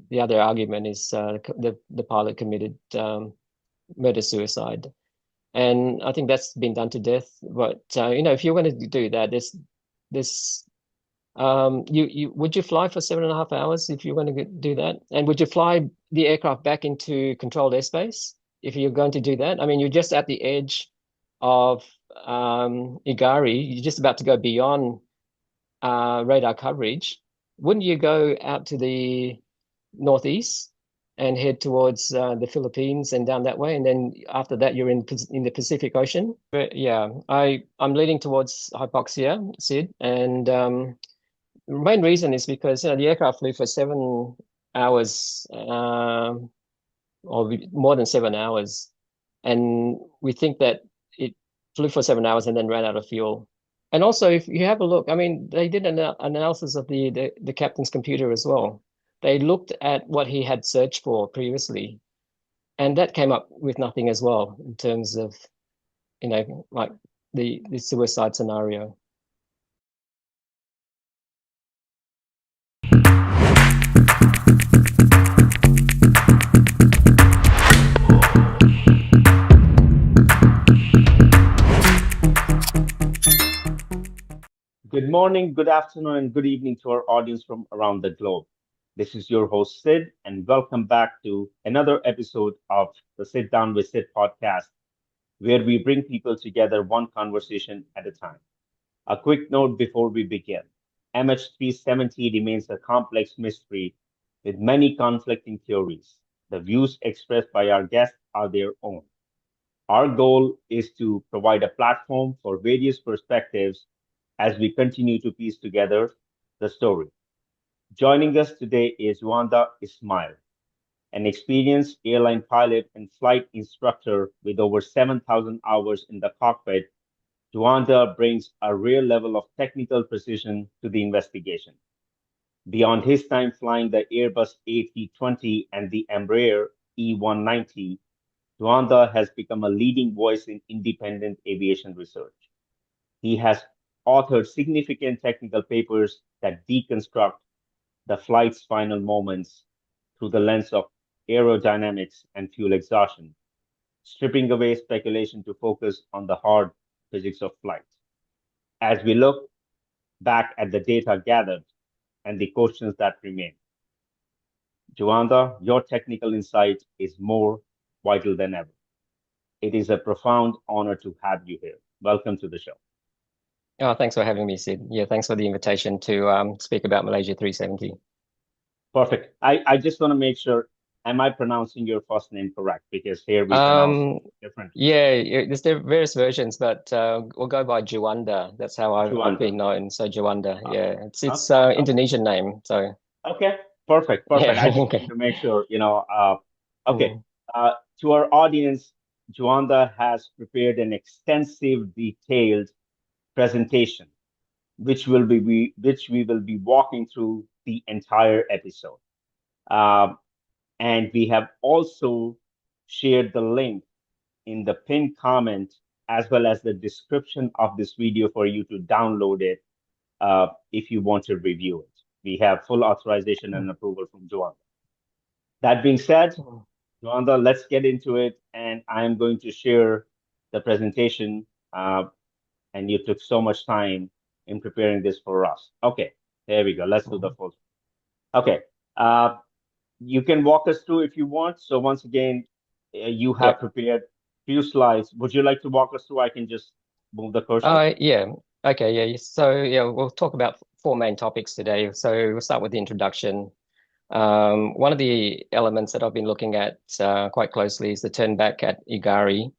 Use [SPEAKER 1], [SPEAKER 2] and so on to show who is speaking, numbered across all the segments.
[SPEAKER 1] the other argument is the pilot committed murder suicide, and I think that's been done to death. But if you're going to do that, this you would you fly for 7.5 hours if you're going to do that, and would you fly the aircraft back into controlled airspace if you're going to do that? I mean, you're just at the edge of IGARI. You're just about to go beyond radar coverage. Wouldn't you go out to the northeast and head towards the Philippines and down that way, and then after that you're in the Pacific Ocean? But yeah, I'm leaning towards hypoxia, Sid, and the main reason is because the aircraft flew for 7 hours, or more than 7 hours, and we think that it flew for 7 hours and then ran out of fuel. And also, if you have a look, I mean, they did an analysis of the captain's computer as well. They looked at what he had searched for previously, and that came up with nothing as well in terms of, like the suicide scenario.
[SPEAKER 2] Good morning, good afternoon, and good evening to our audience from around the globe. This is your host, Sid, and welcome back to another episode of the Sit Down with Sid podcast, where we bring people together one conversation at a time. A quick note before we begin. MH370 remains a complex mystery with many conflicting theories. The views expressed by our guests are their own. Our goal is to provide a platform for various perspectives as we continue to piece together the story. Joining us today is Juanda Ismail, an experienced airline pilot and flight instructor with over 7,000 hours in the cockpit. Juanda brings a rare level of technical precision to the investigation. Beyond his time flying the Airbus A320 and the Embraer E190, Juanda has become a leading voice in independent aviation research. He has authored significant technical papers that deconstruct the flight's final moments through the lens of aerodynamics and fuel exhaustion, stripping away speculation to focus on the hard physics of flight. As we look back at the data gathered and the questions that remain, Joanda, your technical insight is more vital than ever. It is a profound honor to have you here. Welcome to the show.
[SPEAKER 1] Oh, thanks for having me, Sid. Yeah, thanks for the invitation to speak about Malaysia 370.
[SPEAKER 2] Perfect. I just want to make sure, am I pronouncing your first name correct? Because here we pronounce it
[SPEAKER 1] Um,
[SPEAKER 2] differently.
[SPEAKER 1] yeah, there's various versions, but we'll go by Juanda. That's how I've
[SPEAKER 2] Juanda.
[SPEAKER 1] been known. So Juanda,
[SPEAKER 2] Uh,
[SPEAKER 1] yeah, it's
[SPEAKER 2] okay.
[SPEAKER 1] Indonesian name. So
[SPEAKER 2] Okay. Perfect. Perfect. I
[SPEAKER 1] yeah,
[SPEAKER 2] just wanted
[SPEAKER 1] okay.
[SPEAKER 2] to make sure, okay.
[SPEAKER 1] Mm.
[SPEAKER 2] Uh, to our audience, Juanda has prepared an extensive, detailed presentation, which we will be walking through the entire episode. Um, and we have also shared the link in the pinned comment as well as the description of this video for you to download it if you want to review it. We have full authorization and approval from Joanda. That being said,
[SPEAKER 1] Mm.
[SPEAKER 2] Joanda, let's get into it. And I'm going to share the presentation. And you took so much time in preparing this for us. Okay, there we go. Let's do the
[SPEAKER 1] Mm.
[SPEAKER 2] full. Okay. Uh, you can walk us through if you want. So once again, you have
[SPEAKER 1] Yep.
[SPEAKER 2] prepared few slides. Would you like to walk us through? I can just move the cursor.
[SPEAKER 1] Yeah. Okay. Yeah. So yeah, we'll talk about four main topics today. So we'll start with the introduction. One of the elements that I've been looking at quite closely is the turn back at IGARI.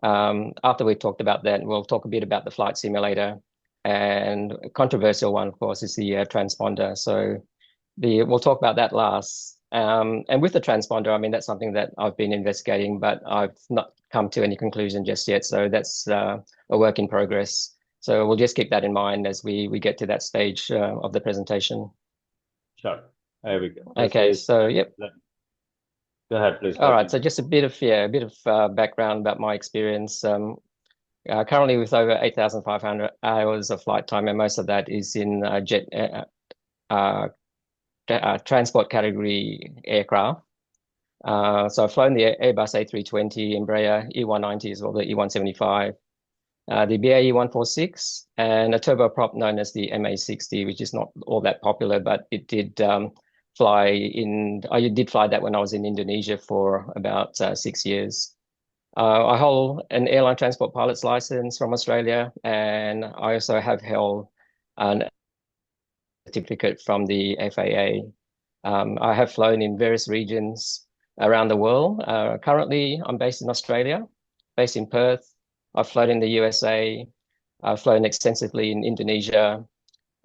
[SPEAKER 1] After we've talked about that, we'll talk a bit about the flight simulator, and a controversial one, of course, is the transponder. So we'll talk about that last. And with the transponder, I mean, that's something that I've been investigating, but I've not come to any conclusion just yet. So that's a work in progress. So we'll just keep that in mind as we get to that stage of the presentation.
[SPEAKER 2] Sure. There we go. This
[SPEAKER 1] Okay,
[SPEAKER 2] is,
[SPEAKER 1] so yep.
[SPEAKER 2] go ahead, please
[SPEAKER 1] All right. So
[SPEAKER 2] continue.
[SPEAKER 1] just a bit of background about my experience. Currently, with over 8,500 hours of flight time, and most of that is in jet transport category aircraft. So I've flown the Airbus A320, Embraer E190 as well, the E175, the BAE 146, and a turboprop known as the MH370, which is not all that popular, but it did fly in. I did fly that when I was in Indonesia for about 6 years. I hold an airline transport pilot's license from Australia, and I also have held an certificate from the FAA. I have flown in various regions around the world. Currently, I'm based in Australia, based in Perth. I've flown in the USA. I've flown extensively in Indonesia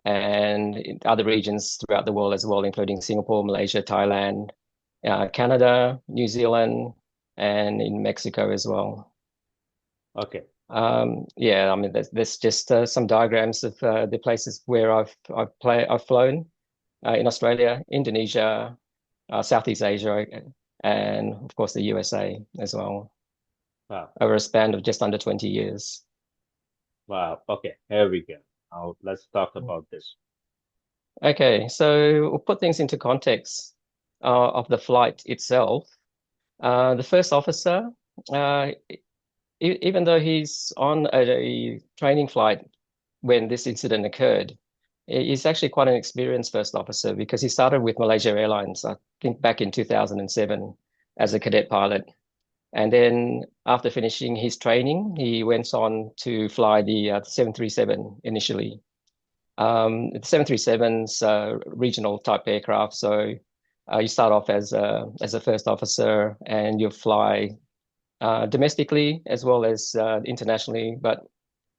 [SPEAKER 1] and in other regions throughout the world as well, including Singapore, Malaysia, Thailand, Canada, New Zealand, and in Mexico as well.
[SPEAKER 2] Okay.
[SPEAKER 1] Yeah, I mean, there's just some diagrams of the places where I've flown in Australia, Indonesia, Southeast Asia, and of course the USA as well,
[SPEAKER 2] Wow.
[SPEAKER 1] over a span of just under 20 years.
[SPEAKER 2] Wow. Okay. Here we go. Now let's talk about this.
[SPEAKER 1] Okay, so we'll put things into context of the flight itself. The first officer, even though he's on a training flight when this incident occurred, he's actually quite an experienced first officer because he started with Malaysia Airlines, I think back in 2007 as a cadet pilot. And then after finishing his training, he went on to fly the 737 initially. The 737's regional type aircraft. So you start off as a first officer and you fly domestically as well as internationally, but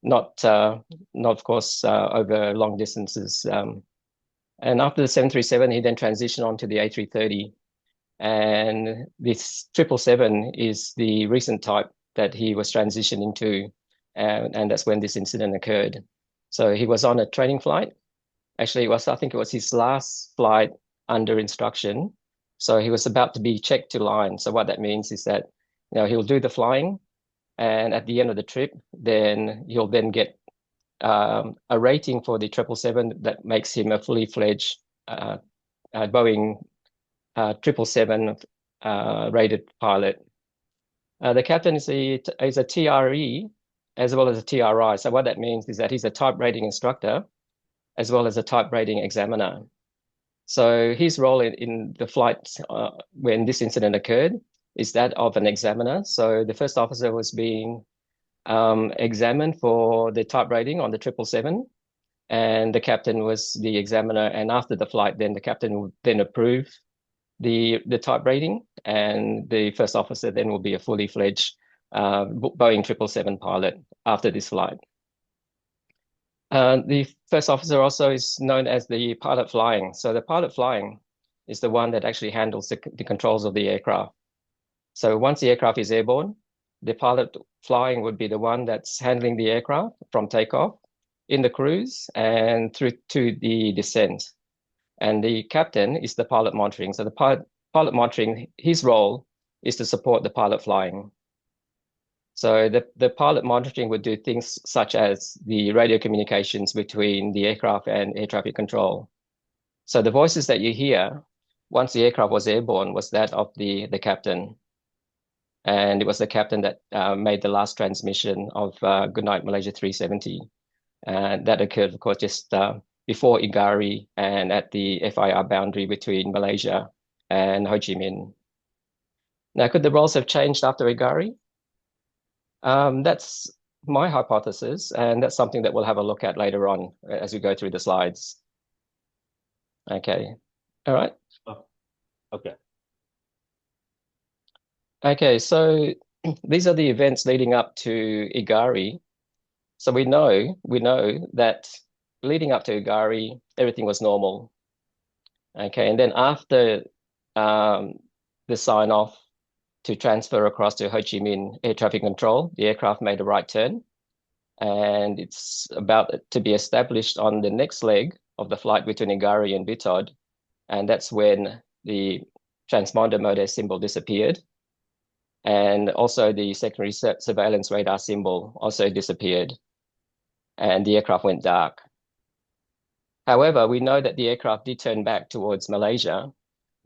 [SPEAKER 1] not of course over long distances. And after the 737, he then transitioned on to the A330. And this 777 is the recent type that he was transitioning to, and that's when this incident occurred. So he was on a training flight. Actually, I think it was his last flight under instruction. So he was about to be checked to line. So what that means is that, he'll do the flying, and at the end of the trip, then he'll then get a rating for the 777 that makes him a fully fledged Boeing 777 rated pilot. The captain is a TRE as well as a TRI. So what that means is that he's a type rating instructor as well as a type rating examiner. So his role in the flight when this incident occurred is that of an examiner. So the first officer was being examined for the type rating on the 777, and the captain was the examiner. And after the flight, then the captain would then approve the type rating, and the first officer then will be a fully fledged Boeing 777 pilot after this flight. The first officer also is known as the pilot flying. So the pilot flying is the one that actually handles the controls of the aircraft. So once the aircraft is airborne, the pilot flying would be the one that's handling the aircraft from takeoff, in the cruise, and through to the descent. And the captain is the pilot monitoring. So the pilot monitoring, his role is to support the pilot flying. So the pilot monitoring would do things such as the radio communications between the aircraft and air traffic control. So the voices that you hear once the aircraft was airborne was that of the captain. And it was the captain that made the last transmission of Goodnight Malaysia 370. That occurred, of course, just before IGARI and at the FIR boundary between Malaysia and Ho Chi Minh. Now, could the roles have changed after IGARI? That's my hypothesis, and that's something that we'll have a look at later on as we go through the slides. Okay, all right.
[SPEAKER 2] Oh, okay.
[SPEAKER 1] Okay, so these are the events leading up to IGARI. So we know that leading up to IGARI, everything was normal. Okay, and then after the sign off to transfer across to Ho Chi Minh air traffic control, the aircraft made a right turn, and it's about to be established on the next leg of the flight between IGARI and Bitod, and that's when the transponder mode symbol disappeared, and also the secondary surveillance radar symbol also disappeared, and the aircraft went dark. However, we know that the aircraft did turn back towards Malaysia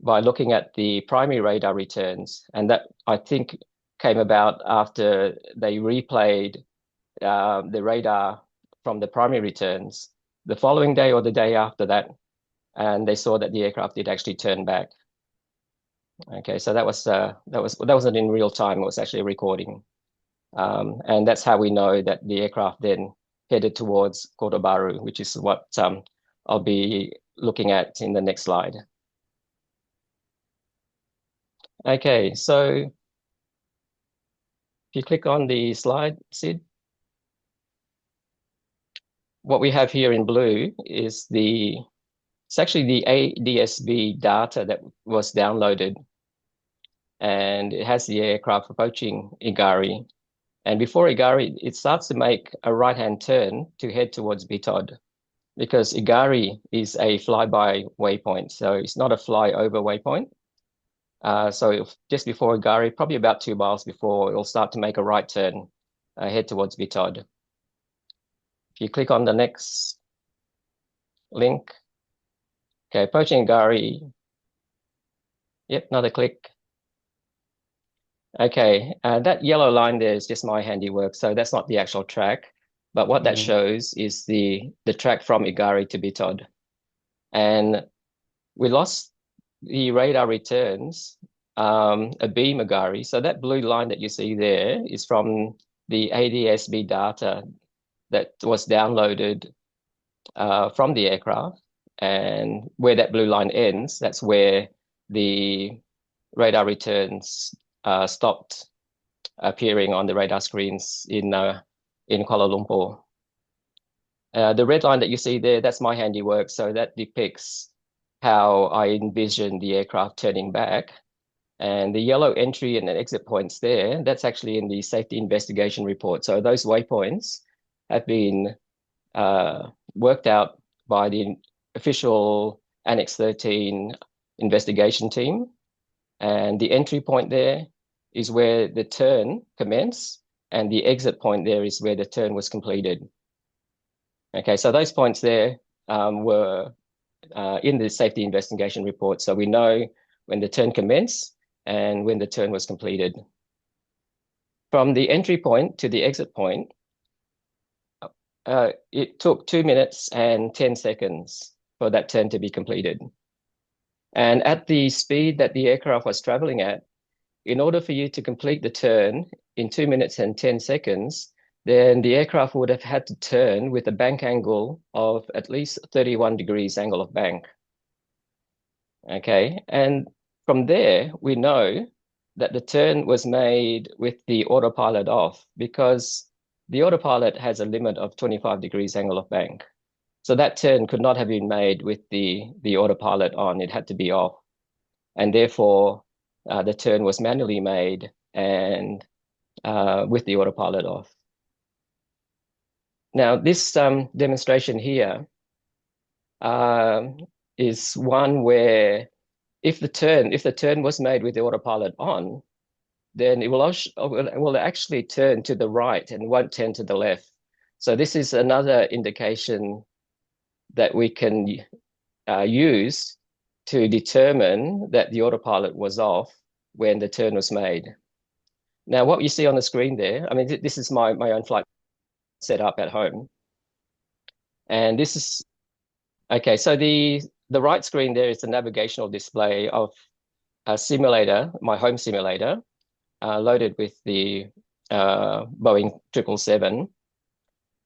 [SPEAKER 1] by looking at the primary radar returns. And that, I think, came about after they replayed the radar from the primary returns the following day or the day after that. And they saw that the aircraft did actually turn back. Okay, so that wasn't in real time. It was actually a recording, and that's how we know that the aircraft then headed towards Kota Baru, which is what I'll be looking at in the next slide. Okay, so if you click on the slide, Sid, what we have here in blue is it's actually the ADS-B data that was downloaded, and it has the aircraft approaching IGARI. And before IGARI, it starts to make a right-hand turn to head towards Bitod, because IGARI is a flyby waypoint, so it's not a flyover waypoint. So just before IGARI, probably about 2 miles before, it'll start to make a right turn, head towards Bitod. If you click on the next link, okay, approaching IGARI. Yep, another click. Okay, that yellow line there is just my handiwork, so that's not the actual track. But what that shows is the track from IGARI to Bitod. And we lost the radar returns, a beam IGARI. So that blue line that you see there is from the ADS-B data that was downloaded from the aircraft. And where that blue line ends, that's where the radar returns stopped appearing on the radar screens in Kuala Lumpur. The red line that you see there, that's my handiwork. So that depicts how I envision the aircraft turning back. And the yellow entry and exit points there, that's actually in the safety investigation report. So those waypoints have been worked out by the official Annex 13 investigation team. And the entry point there is where the turn commenced, and the exit point there is where the turn was completed. Okay, so those points there were in the safety investigation report. So we know when the turn commenced and when the turn was completed. From the entry point to the exit point, it took 2 minutes and 10 seconds for that turn to be completed. And at the speed that the aircraft was traveling at, in order for you to complete the turn in 2 minutes and 10 seconds, then the aircraft would have had to turn with a bank angle of at least 31 degrees angle of bank. Okay, and from there, we know that the turn was made with the autopilot off, because the autopilot has a limit of 25 degrees angle of bank. So that turn could not have been made with the autopilot on, it had to be off. And therefore, the turn was manually made and with the autopilot off. Now, this demonstration here is one where if the turn was made with the autopilot on, then it will actually turn to the right and won't turn to the left. So this is another indication that we can use to determine that the autopilot was off when the turn was made. Now, what you see on the screen there, I mean, this is my own flight set up at home. And this is, okay, so the right screen there is the navigational display of a simulator, my home simulator, loaded with the Boeing 777.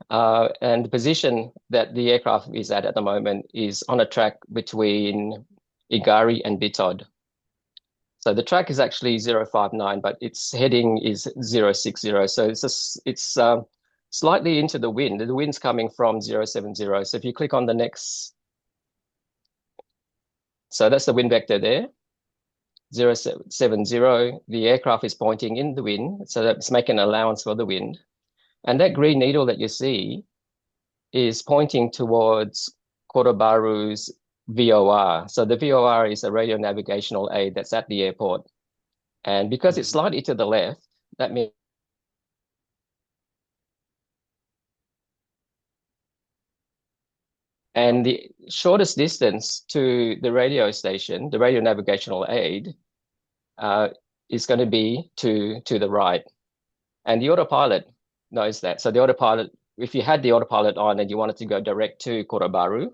[SPEAKER 1] And the position that the aircraft is at the moment is on a track between IGARI and Bitod. So the track is actually 059, but its heading is 060. So it's slightly into the wind. The wind's coming from 070. So if you click on the next, so that's the wind vector there, 070. The aircraft is pointing in the wind, so that's making an allowance for the wind. And that green needle that you see is pointing towards Kota Baru's VOR. So the VOR is a radio navigational aid that's at the airport. And because it's slightly to the left, that means And the shortest distance to the radio station, the radio navigational aid, is going to be to the right. And the autopilot knows that. So the autopilot, if you had the autopilot on and you wanted to go direct to Kota Bharu,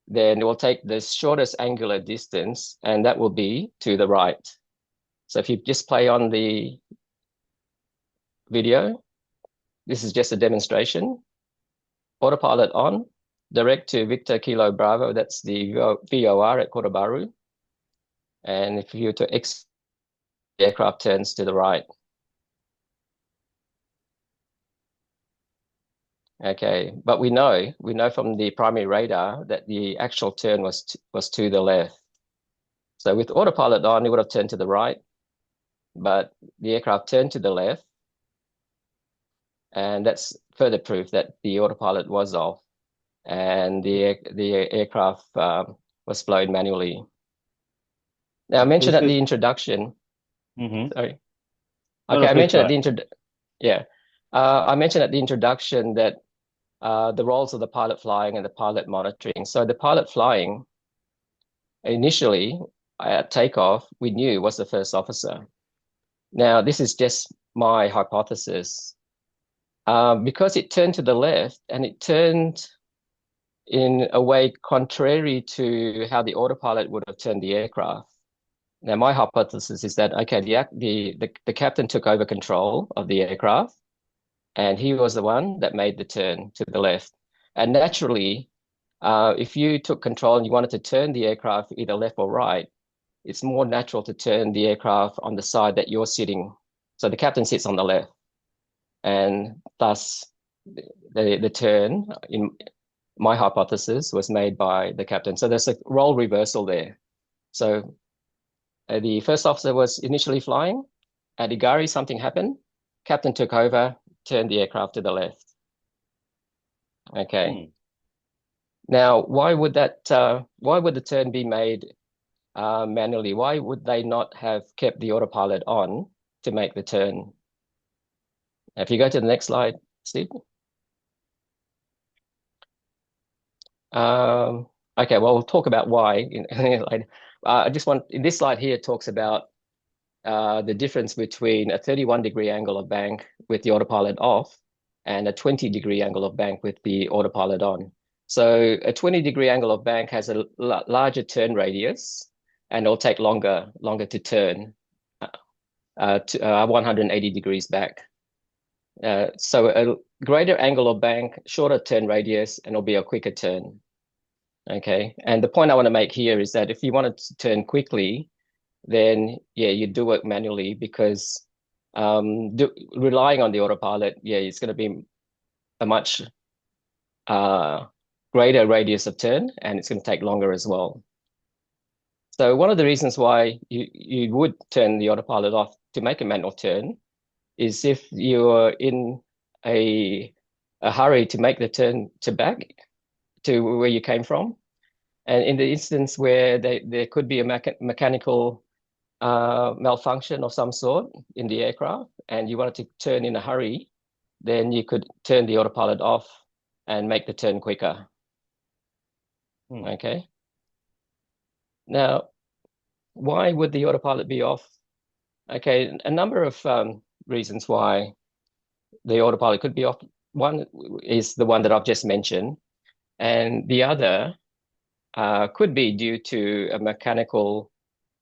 [SPEAKER 1] then it will take the shortest angular distance, and that will be to the right. So if you just play on the video, this is just a demonstration. Autopilot on, direct to Victor Kilo Bravo, that's the VOR at Kota Bharu. And if you were to exit, the aircraft turns to the right. Okay, but we know from the primary radar that the actual turn was to the left. So with autopilot on, it would have turned to the right, but the aircraft turned to the left, and that's further proof that the autopilot was off, and the aircraft was flown manually. Now I mentioned at the introduction. Sorry. Okay, I mentioned at the I mentioned at the introduction that the roles of the pilot flying and the pilot monitoring. So the pilot flying, initially at takeoff, we knew was the first officer. Now, this is just my hypothesis. Because it turned to the left and it turned in a way contrary to how the autopilot would have turned the aircraft. Now, my hypothesis is that, okay, the captain took over control of the aircraft, and he was the one that made the turn to the left. And naturally, if you took control and you wanted to turn the aircraft either left or right, it's more natural to turn the aircraft on the side that you're sitting. So the captain sits on the left, and thus the turn, in my hypothesis, was made by the captain. So there's a role reversal there. So the first officer was initially flying. At IGARI, something happened. Captain took over, turned the aircraft to the left. Okay. Now, why would the turn be made manually? Why would they not have kept the autopilot on to make the turn? If you go to the next slide, Steve. Okay, well, we'll talk about why. I just want, in this slide here, it talks about the difference between a 31-degree angle of bank with the autopilot off and a 20-degree angle of bank with the autopilot on. So a 20-degree angle of bank has a larger turn radius, and it'll take longer to turn to 180 degrees back. So a greater angle of bank, shorter turn radius, and it'll be a quicker turn. Okay, and the point I want to make here is that if you wanted to turn quickly, then yeah, you do it manually, because relying on the autopilot, yeah, it's going to be a much greater radius of turn, and it's going to take longer as well. So one of the reasons why you would turn the autopilot off to make a manual turn is if you're in a hurry to make the turn back to where you came from. And in the instance where there could be a mechanical malfunction of some sort in the aircraft, and you wanted to turn in a hurry, then you could turn the autopilot off and make the turn quicker. Okay. Now, why would the autopilot be off? Okay, a number of reasons why the autopilot could be off. One is the one that I've just mentioned, and the other could be due to a mechanical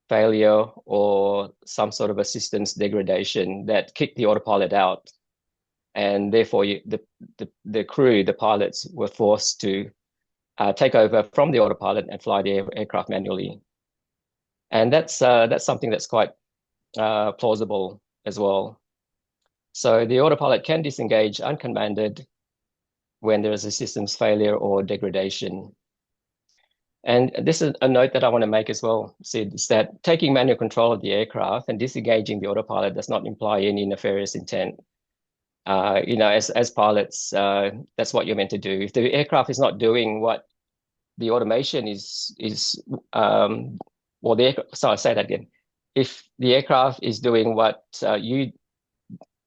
[SPEAKER 1] failure or some sort of a systems degradation that kicked the autopilot out, and therefore the crew, the pilots, were forced to take over from the autopilot and fly the aircraft manually. And that's something that's quite plausible as well. So the autopilot can disengage uncommanded when there is a systems failure or degradation. And this is a note that I want to make as well, Sid, is that taking manual control of the aircraft and disengaging the autopilot does not imply any nefarious intent. As pilots, that's what you're meant to do. If the aircraft is not doing what the automation sorry, say that again. If the aircraft is doing what you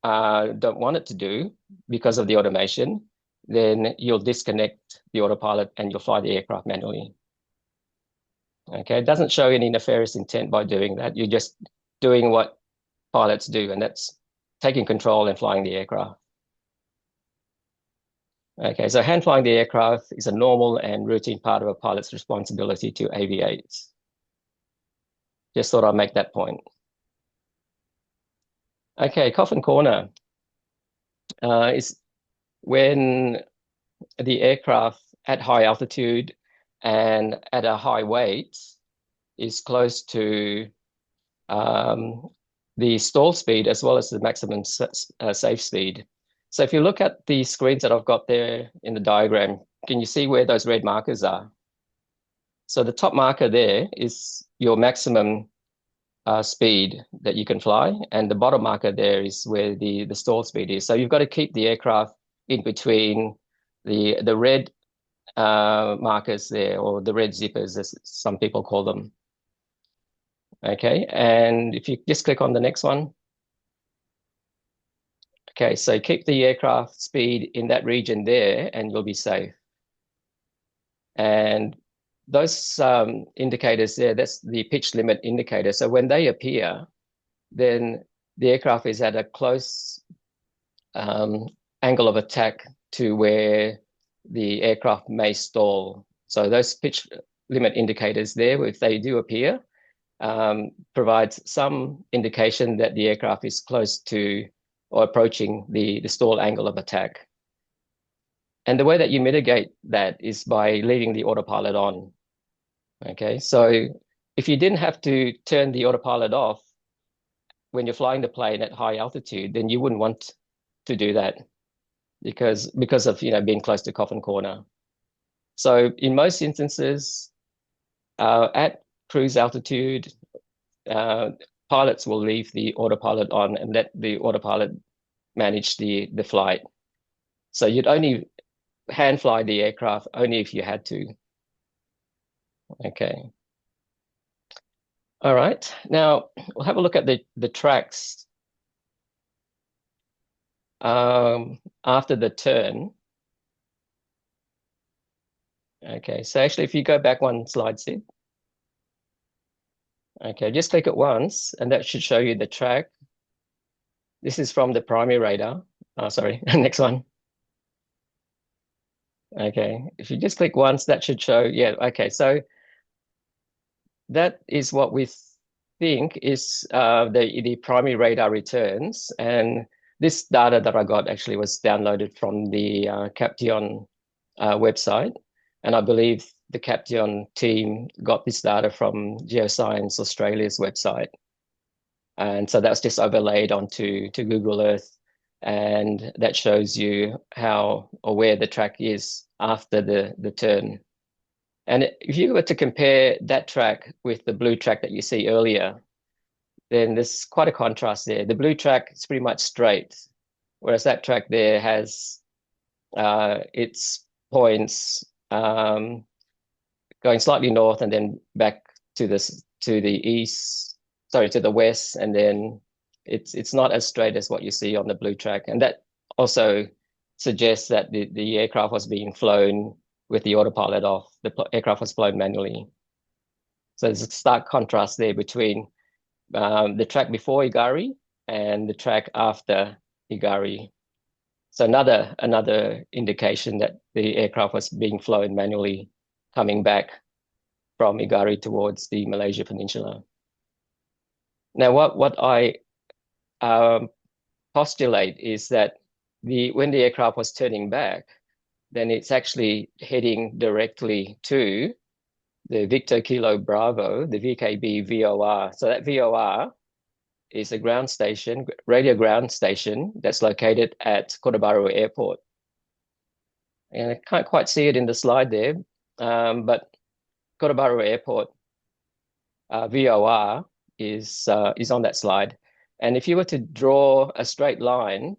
[SPEAKER 1] don't want it to do because of the automation, then you'll disconnect the autopilot and you'll fly the aircraft manually. Okay, it doesn't show any nefarious intent by doing that. You're just doing what pilots do, and that's taking control and flying the aircraft. Okay, so hand flying the aircraft is a normal and routine part of a pilot's responsibility to aviate. Just thought I'd make that point. Okay, coffin corner is when the aircraft at high altitude and at a high weight is close to the stall speed as well as the maximum safe speed. So if you look at the screens that I've got there in the diagram, can you see where those red markers are? So the top marker there is your maximum speed that you can fly, and the bottom marker there is where the stall speed is. So you've got to keep the aircraft in between the red markers there, or the red zippers, as some people call them. Okay, and if you just click on the next one. Okay, so keep the aircraft speed in that region there and you'll be safe. And those indicators there, that's the pitch limit indicator. So when they appear, then the aircraft is at a close angle of attack to where the aircraft may stall. So those pitch limit indicators there, if they do appear, provides some indication that the aircraft is close to or approaching the stall angle of attack. And the way that you mitigate that is by leaving the autopilot on. Okay, so if you didn't have to turn the autopilot off when you're flying the plane at high altitude, then you wouldn't want to do that because of being close to coffin corner. So in most instances, at cruise altitude, pilots will leave the autopilot on and let the autopilot manage the flight. So you'd only hand fly the aircraft only if you had to. Okay. All right. Now we'll have a look at the tracks after the turn. Okay, so actually if you go back one slide, Sid. Okay, just click it once and that should show you the track. This is from the primary radar. Oh, sorry, next one. Okay, if you just click once, that should show, yeah, okay, so that is what we think is the primary radar returns. And this data that I got actually was downloaded from the Caption website. And I believe the Caption team got this data from Geoscience Australia's website. And so that's just overlaid onto Google Earth. And that shows you how or where the track is after the turn. And if you were to compare that track with the blue track that you see earlier, then there's quite a contrast there. The blue track is pretty much straight, whereas that track there has its points going slightly north and then back to the east, sorry, to the west, and then it's not as straight as what you see on the blue track. And that also suggests that the aircraft was being flown with the autopilot off. The aircraft was flown manually. So there's a stark contrast there between the track before IGARI and the track after IGARI. So another indication that the aircraft was being flown manually coming back from IGARI towards the Malaysia Peninsula. Now, what I postulate is that when the aircraft was turning back, then it's actually heading directly to the Victor Kilo Bravo, the VKB VOR. So that VOR is a ground station, radio ground station that's located at Kota Bharu Airport. And I can't quite see it in the slide there, but Kota Bharu Airport VOR is on that slide. And if you were to draw a straight line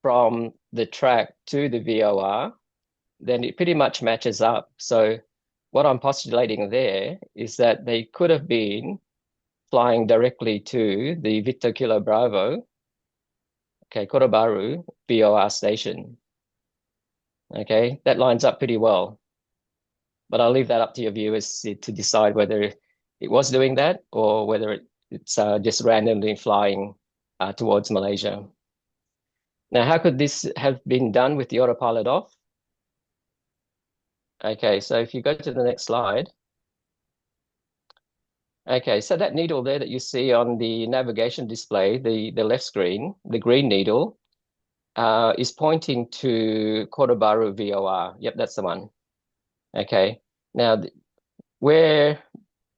[SPEAKER 1] from the track to the VOR, then it pretty much matches up. So what I'm postulating there is that they could have been flying directly to the Victor Kilo Bravo, okay, Kota Bharu VOR station. Okay, that lines up pretty well. But I'll leave that up to your viewers to decide whether it was doing that or whether it's just randomly flying towards Malaysia. Now, how could this have been done with the autopilot off? Okay, so if you go to the next slide. Okay, so that needle there that you see on the navigation display, the left screen, the green needle, is pointing to Kota Bharu VOR. Yep, that's the one. Okay, now where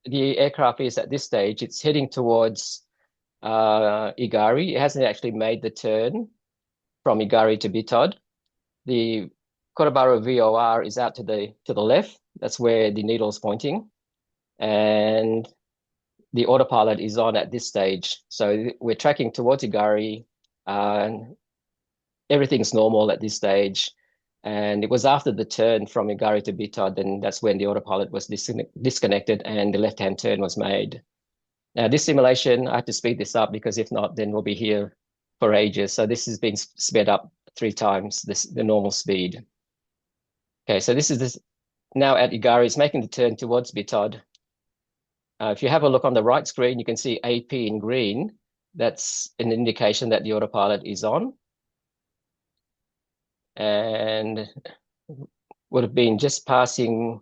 [SPEAKER 1] the aircraft is at this stage, it's heading towards IGARI. It hasn't actually made the turn from IGARI to Bitod. The Kota Bharu VOR is out to the left. That's where the needle is pointing, and the autopilot is on at this stage. So we're tracking towards IGARI. Everything's normal at this stage. And it was after the turn from IGARI to Bitod, then that's when the autopilot was disconnected and the left-hand turn was made. Now, this simulation, I have to speed this up because if not, then we'll be here for ages. So this has been sped up 3 times the normal speed. Okay, so this is now at IGARI, it's making the turn towards Bitod. If you have a look on the right screen, you can see AP in green. That's an indication that the autopilot is on. And would have been just passing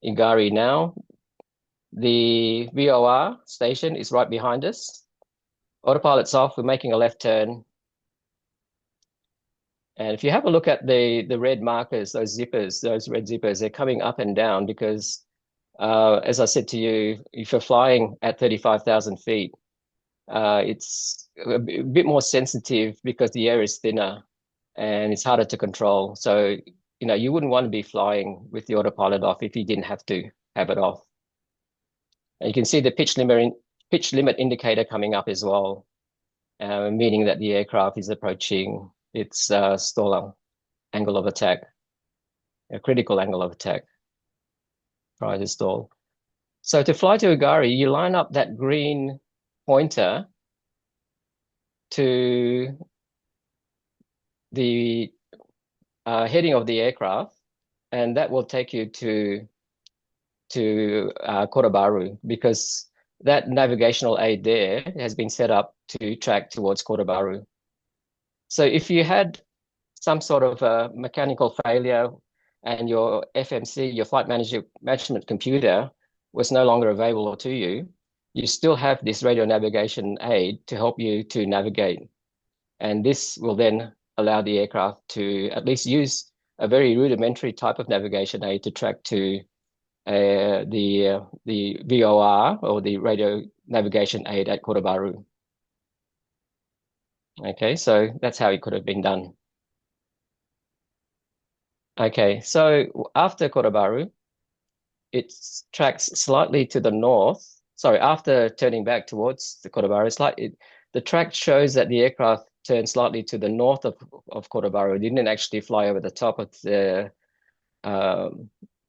[SPEAKER 1] IGARI now. The VOR station is right behind us. Autopilot's off, we're making a left turn. And if you have a look at the red markers, those zippers, those red zippers, they're coming up and down because as I said to you, if you're flying at 35,000 feet, it's a bit more sensitive because the air is thinner and it's harder to control. So, you wouldn't want to be flying with the autopilot off if you didn't have to have it off. And you can see the pitch limit indicator coming up as well, meaning that the aircraft is approaching its stall angle of attack, a critical angle of attack prior to stall. So to fly to IGARI, you line up that green pointer to the heading of the aircraft, and that will take you to Kota Bharu because that navigational aid there has been set up to track towards Kota Bharu. So if you had some sort of a mechanical failure and your FMC, your flight management computer, was no longer available to you, you still have this radio navigation aid to help you to navigate. And this will then allow the aircraft to at least use a very rudimentary type of navigation aid to track to the VOR or the radio navigation aid at Kota Bharu. Okay, so that's how it could have been done. Okay, so after Kota Bharu, it tracks slightly to the north. Sorry, after turning back towards the Kota Bharu, the track shows that the aircraft turned slightly to the north of Kota Bharu. It didn't actually fly over the top of the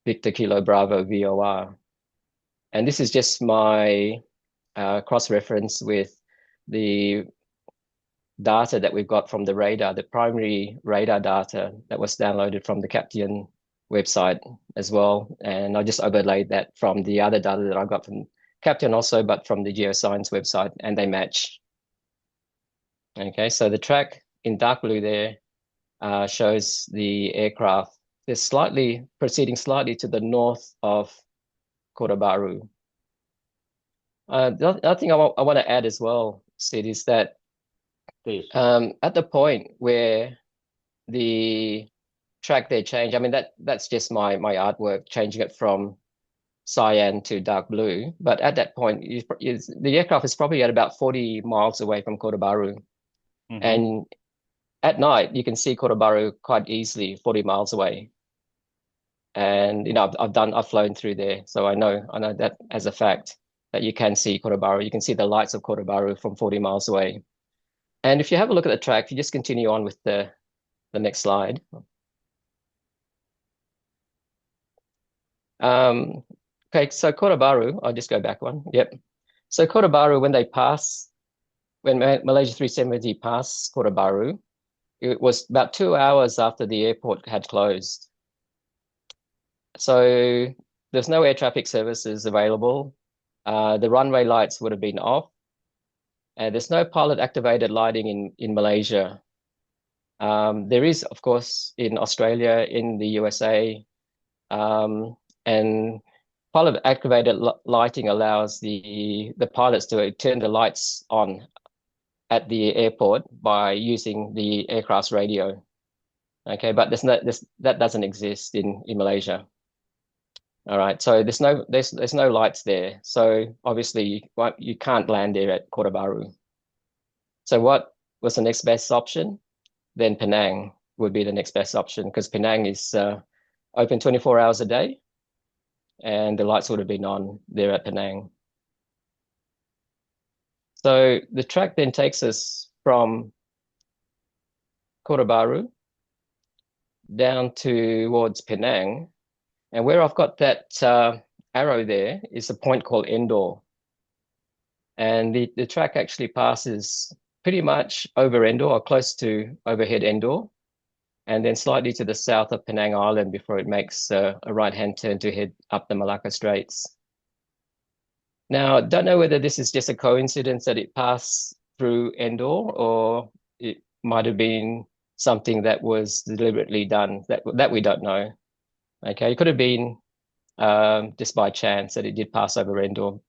[SPEAKER 1] Victor Kilo Bravo VOR. And this is just my cross-reference with the data that we've got from the radar, the primary radar data that was downloaded from the Captain website as well. And I just overlaid that from the other data that I got from Captain also, but from the Geoscience website, and they match. Okay, so the track in dark blue there shows the aircraft. They're proceeding slightly to the north of Kota Bharu. The other thing I want to add as well, Sid, is that at the point where the track there changed, I mean that's just my artwork, changing it from cyan to dark blue. But at that point, the aircraft is probably at about 40 miles away from Kota Bharu. Mm-hmm. And at night, you can see Kota Bharu quite easily 40 miles away. And I've flown through there, so I know that as a fact that you can see Kota Bharu. You can see the lights of Kota Bharu from 40 miles away. And if you have a look at the track, if you just continue on with the next slide. Okay, so Kota Bharu, I'll just go back one. Yep. So Kota Bharu, when Malaysia 370 passed Kota Bharu, it was about 2 hours after the airport had closed. So there's no air traffic services available. The runway lights would have been off, and there's no pilot activated lighting in Malaysia. There is, of course, in Australia, in the USA, and pilot activated lighting allows the pilots to turn the lights on at the airport by using the aircraft's radio. Okay, but that doesn't exist in Malaysia. All right, so there's no lights there. So obviously you can't land there at Kota Bharu. So what was the next best option? Then Penang would be the next best option because Penang is open 24 hours a day, and the lights would have been on there at Penang. So the track then takes us from Kota Bharu down towards Penang, and where I've got that arrow there is a point called Endor. And the track actually passes pretty much over Endor or close to overhead Endor, and then slightly to the south of Penang Island before it makes a right-hand turn to head up the Malacca Straits. Now, don't know whether this is just a coincidence that it passed through Endor, or it might have been something that was deliberately done that we don't know. Okay, it could have been just by chance that it did pass over Endor.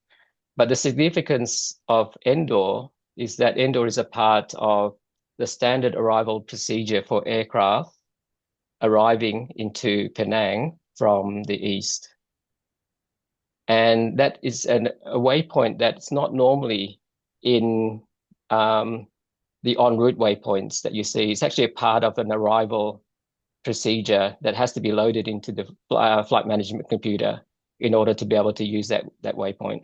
[SPEAKER 1] But the significance of Endor is that Endor is a part of the standard arrival procedure for aircraft arriving into Penang from the east. And that is a waypoint that's not normally in the en route waypoints that you see. It's actually a part of an arrival procedure that has to be loaded into the flight management computer in order to be able to use that waypoint.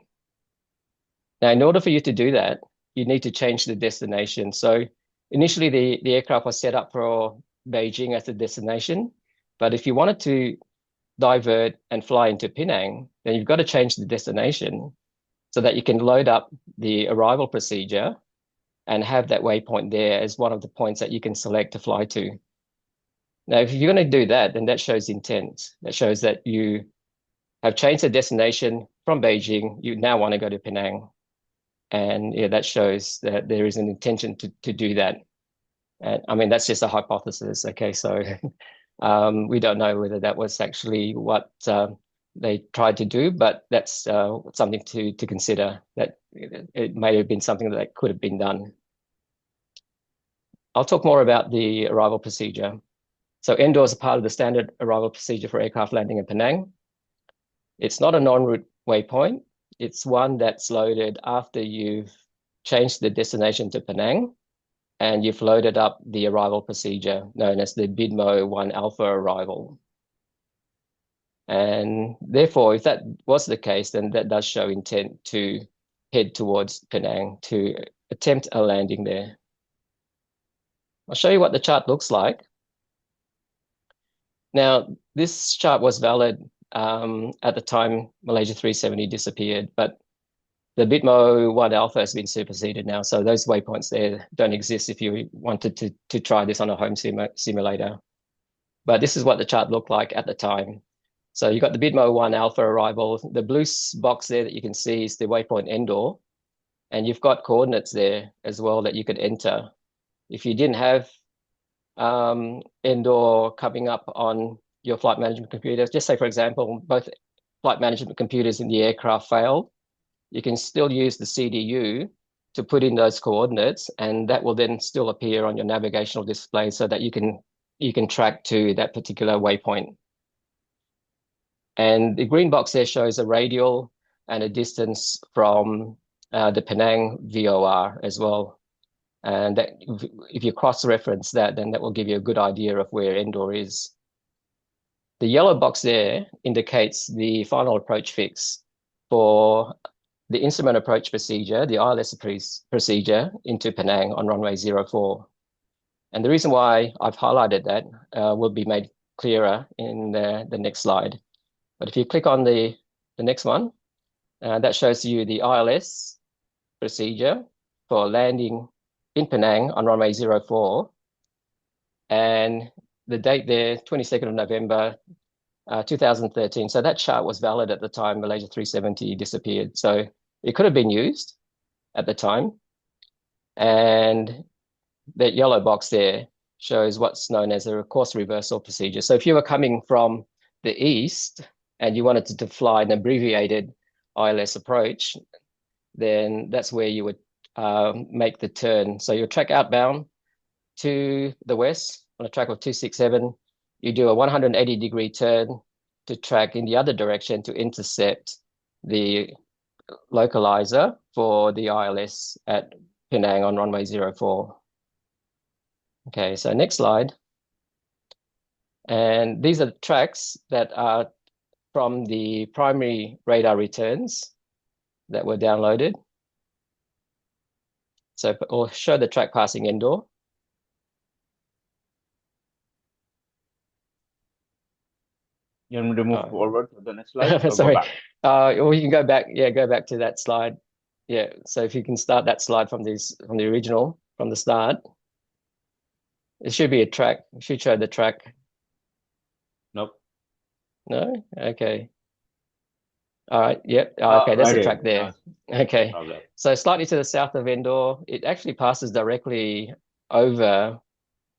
[SPEAKER 1] Now, in order for you to do that, you need to change the destination. So initially, the aircraft was set up for Beijing as the destination. But if you wanted to divert and fly into Penang, then you've got to change the destination so that you can load up the arrival procedure and have that waypoint there as one of the points that you can select to fly to. Now, if you're going to do that, then that shows intent. That shows that you have changed the destination from Beijing. You now want to go to Penang. And yeah, that shows that there is an intention to do that. And I mean, that's just a hypothesis. Okay, so we don't know whether that was actually what they tried to do, but that's something to consider, that it may have been something that could have been done. I'll talk more about the arrival procedure. So Endor is a part of the standard arrival procedure for aircraft landing in Penang. It's not a non-route waypoint. It's one that's loaded after you've changed the destination to Penang and you've loaded up the arrival procedure known as the BIDMO 1 Alpha arrival. And therefore, if that was the case, then that does show intent to head towards Penang to attempt a landing there. I'll show you what the chart looks like. Now, this chart was valid at the time Malaysia 370 disappeared, but the BIDMO 1 Alpha has been superseded now. So those waypoints there don't exist if you wanted to try this on a home simulator. But this is what the chart looked like at the time. So you got the BIDMO 1 Alpha arrival. The blue box there that you can see is the waypoint Endor. And you've got coordinates there as well that you could enter. If you didn't have Endor coming up on your flight management computer, just say, for example, both flight management computers in the aircraft failed, you can still use the CDU to put in those coordinates, and that will then still appear on your navigational display so that you can track to that particular waypoint. And the green box there shows a radial and a distance from the Penang VOR as well. And that, if you cross-reference that, then that will give you a good idea of where Endor is. The yellow box there indicates the final approach fix for the instrument approach procedure, the ILS procedure into Penang on runway 04. And the reason why I've highlighted that will be made clearer in the next slide. But if you click on the next one, that shows you the ILS procedure for landing in Penang on runway 04. And the date there, 22nd of November 2013. So that chart was valid at the time Malaysia 370 disappeared. So it could have been used at the time. And that yellow box there shows what's known as a course reversal procedure. So if you were coming from the east and you wanted to fly an abbreviated ILS approach, then that's where you would make the turn. So you track outbound to the west on a track of 267. You do a 180-degree turn to track in the other direction to intercept the localizer for the ILS at Penang on runway 04. Okay, so next slide. And these are the tracks that are from the primary radar returns that were downloaded. So we'll show the track passing indoor.
[SPEAKER 2] You want me to move forward to the next slide or
[SPEAKER 1] sorry.
[SPEAKER 2] go back?
[SPEAKER 1] Or you can go back. Yeah, go back to that slide. Yeah. So if you can start that slide from the original, from the start, it should be a track. It should show the track.
[SPEAKER 2] Nope.
[SPEAKER 1] No? Okay. All right. Yep. Okay, that's
[SPEAKER 2] right
[SPEAKER 1] the track there. Okay.
[SPEAKER 2] Okay.
[SPEAKER 1] So slightly to the south of Endor, it actually passes directly over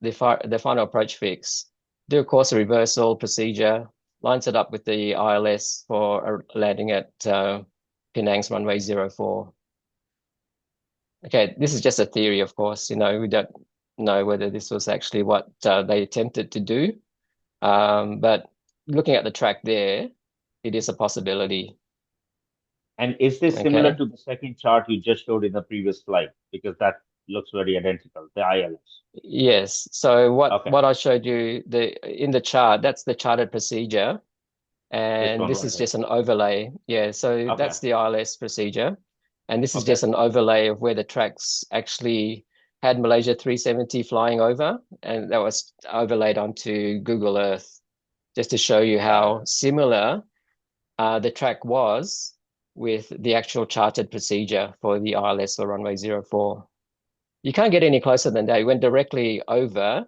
[SPEAKER 1] the final approach fix. Do a course reversal procedure, lines it up with the ILS for landing at Penang's runway 04. Okay, this is just a theory, of course. We don't know whether this was actually what they attempted to do. But looking at the track there, it is a possibility.
[SPEAKER 2] And is this similar to the second chart you just showed in the previous slide? Because that looks very identical, the ILS.
[SPEAKER 1] Yes. So what I showed you in the chart, that's the charted procedure. And this is just an overlay. Yeah, so that's the ILS procedure. And this is just an overlay of where the tracks actually had Malaysia 370 flying over, and that was overlaid onto Google Earth, just to show you how similar the track was with the actual charted procedure for the ILS for runway 04. You can't get any closer than that. It went directly over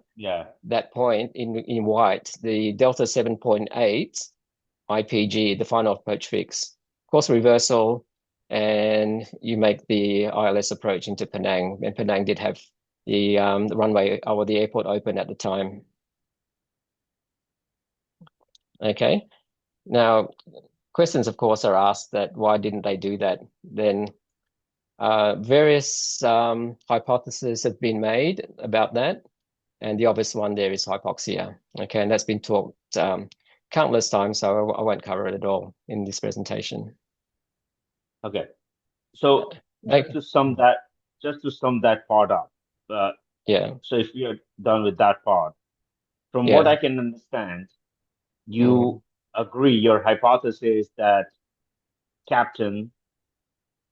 [SPEAKER 1] that point in white, the Delta 7.8 IPG, the final approach fix. Course reversal, and you make the ILS approach into Penang. And Penang did have the runway or the airport open at the time. Okay. Now, questions, of course, are asked that why didn't they do that? Then various hypotheses have been made about that. And the obvious one there is hypoxia. Okay, and that's been talked countless times, so I won't cover it at all in this presentation.
[SPEAKER 2] Okay. So just to sum that part up.
[SPEAKER 1] Yeah.
[SPEAKER 2] So if we are done with that part, from what I can understand, you agree your hypothesis that captain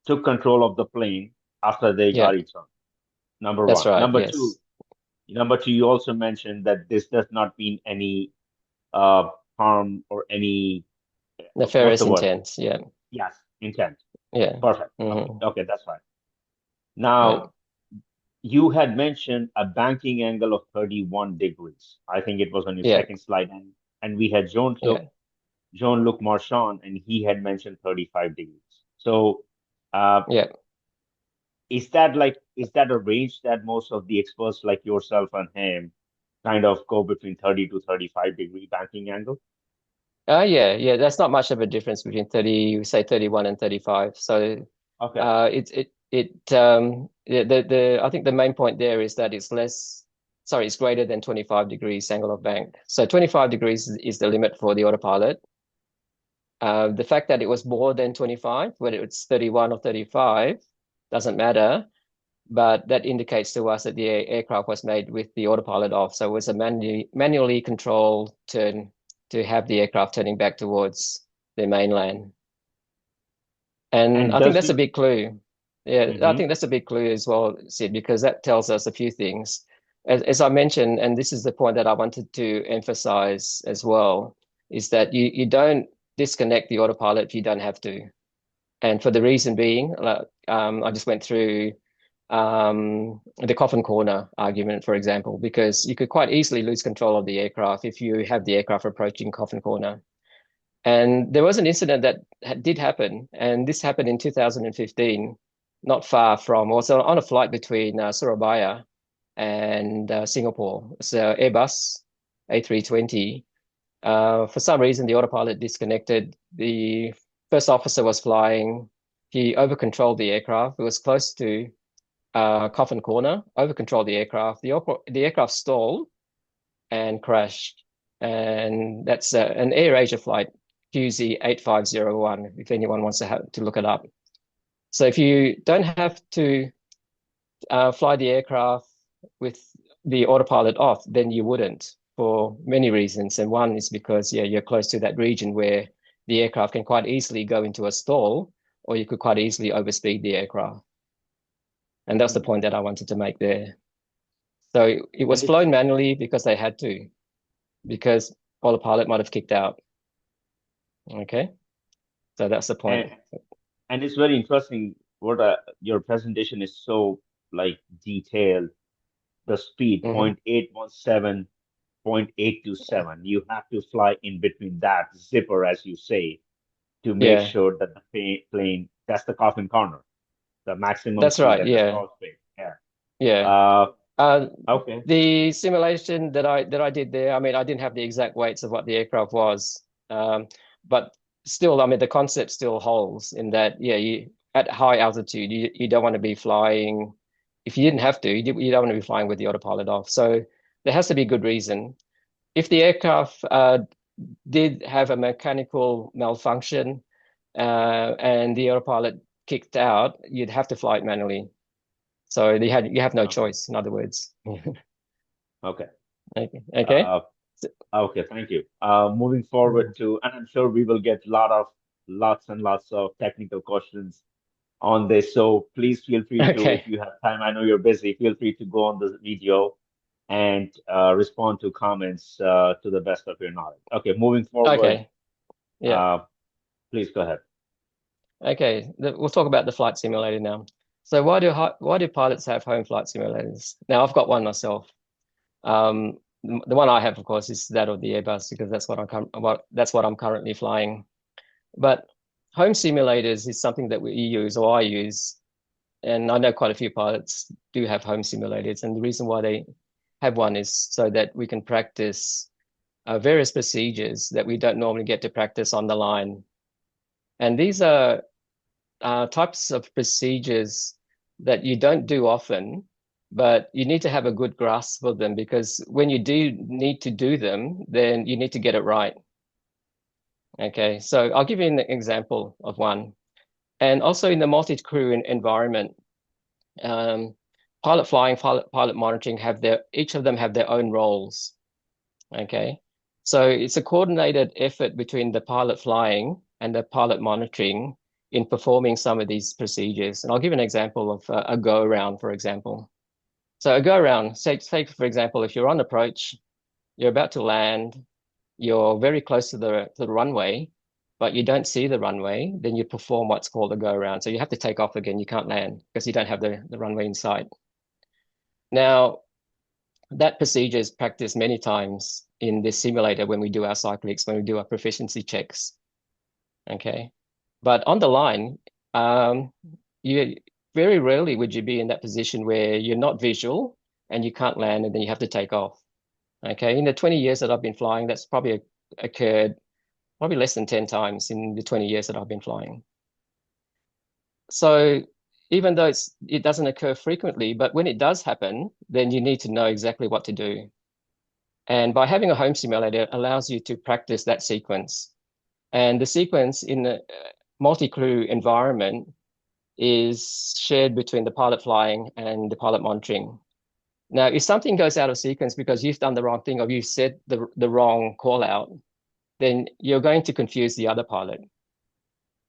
[SPEAKER 2] took control of the plane after the IGARI turn. Number one.
[SPEAKER 1] That's right.
[SPEAKER 2] Number two, you also mentioned that this does not mean any harm or any
[SPEAKER 1] nefarious intent. Yeah.
[SPEAKER 2] Yes, intent.
[SPEAKER 1] Yeah.
[SPEAKER 2] Perfect. Okay, that's fine. Now, you had mentioned a banking angle of 31 degrees. I think it was on your second slide. And we had Jean-Luc Marchand, and he had mentioned 35 degrees. So, is that a range that most of the experts like yourself and him kind of go between 30 to 35-degree banking angle?
[SPEAKER 1] Yeah. That's not much of a difference between 31 and 35. So, I think the main point there is that it's greater than 25 degrees angle of bank. So 25 degrees is the limit for the autopilot. The fact that it was more than 25, whether it's 31 or 35, doesn't matter. But that indicates to us that the aircraft was made with the autopilot off. So it was a manually controlled turn to have the aircraft turning back towards the mainland. And I think that's a big clue. Yeah, I think that's a big clue as well, Sid, because that tells us a few things. As I mentioned, and this is the point that I wanted to emphasize as well, is that you don't disconnect the autopilot if you don't have to. And for the reason being, I just went through the coffin corner argument, for example, because you could quite easily lose control of the aircraft if you have the aircraft approaching coffin corner. And there was an incident that did happen, and this happened in 2015, not far from, also on a flight between Surabaya and Singapore. It's a Airbus A320. For some reason, the autopilot disconnected. The first officer was flying. He over-controlled the aircraft. It was close to Coffin Corner, over-controlled the aircraft. The aircraft stalled and crashed. And that's an AirAsia flight, QZ8501, if anyone wants to look it up. So if you don't have to fly the aircraft with the autopilot off, then you wouldn't for many reasons. And one is because, yeah, you're close to that region where the aircraft can quite easily go into a stall, or you could quite easily overspeed the aircraft. And that's the
[SPEAKER 2] Mhm.
[SPEAKER 1] point that I wanted to make there. So it was
[SPEAKER 2] And it's
[SPEAKER 1] flown manually because they had to, because autopilot might have kicked out. Okay. So that's the
[SPEAKER 2] and,
[SPEAKER 1] point.
[SPEAKER 2] and it's very interesting what your presentation is so like detailed. The speed
[SPEAKER 1] Hmm.
[SPEAKER 2] 0.817, 0.827. You have to fly in between that zipper, as you say, to make
[SPEAKER 1] Yeah,
[SPEAKER 2] sure that the plane, that's the coffin corner, the maximum
[SPEAKER 1] that's
[SPEAKER 2] speed
[SPEAKER 1] right.
[SPEAKER 2] and the
[SPEAKER 1] Yeah.
[SPEAKER 2] stall speed. Yeah.
[SPEAKER 1] Yeah.
[SPEAKER 2] Uh,
[SPEAKER 1] Uh,
[SPEAKER 2] okay.
[SPEAKER 1] the simulation that I did there, I mean, I didn't have the exact weights of what the aircraft was, but still, I mean, the concept still holds in that, yeah, you at high altitude, you don't want to be flying. If you didn't have to, you don't want to be flying with the autopilot off. So there has to be a good reason. If the aircraft did have a mechanical malfunction and the autopilot kicked out, you'd have to fly it manually. So you have no
[SPEAKER 2] Okay.
[SPEAKER 1] choice, in other words.
[SPEAKER 2] Okay.
[SPEAKER 1] Okay. Okay.
[SPEAKER 2] Uh, okay. Thank you. Moving
[SPEAKER 1] Mm.
[SPEAKER 2] forward to, and I'm sure we will get lots and lots of technical questions on this. So please feel free to, if
[SPEAKER 1] Okay.
[SPEAKER 2] you have time, I know you're busy, feel free to go on the video and respond to comments to the best of your knowledge. Okay, moving forward,
[SPEAKER 1] Okay. Yeah.
[SPEAKER 2] uh, please go ahead.
[SPEAKER 1] Okay. We'll talk about the flight simulator now. So why do pilots have home flight simulators? Now I've got one myself. The one I have, of course, is that of the Airbus because that's what I'm currently flying. But home simulators is something that we use or I use, and I know quite a few pilots do have home simulators. And the reason why they have one is so that we can practice various procedures that we don't normally get to practice on the line. And these are types of procedures that you don't do often, but you need to have a good grasp of them because when you do need to do them, then you need to get it right. Okay, so I'll give you an example of one. And also in the multi-crew environment, um, pilot flying, pilot monitoring each of them have their own roles. Okay. So it's a coordinated effort between the pilot flying and the pilot monitoring in performing some of these procedures. And I'll give an example of a go around, for example. So a go around, say for example, if you're on approach, you're about to land, you're very close to the runway, but you don't see the runway, then you perform what's called a go around. So you have to take off again. You can't land because you don't have the runway in sight. Now, that procedure is practiced many times in this simulator when we do our cyclics, when we do our proficiency checks. Okay. But on the line, um, you very rarely would you be in that position where you're not visual and you can't land and then you have to take off. Okay. In the 20 years that I've been flying, that's probably occurred probably less than 10 times in the 20 years that I've been flying. So even though it doesn't occur frequently, but when it does happen, then you need to know exactly what to do. And by having a home simulator, it allows you to practice that sequence. And the sequence in the multi-crew environment is shared between the pilot flying and the pilot monitoring. Now, if something goes out of sequence because you've done the wrong thing or you've said the wrong call out, then you're going to confuse the other pilot.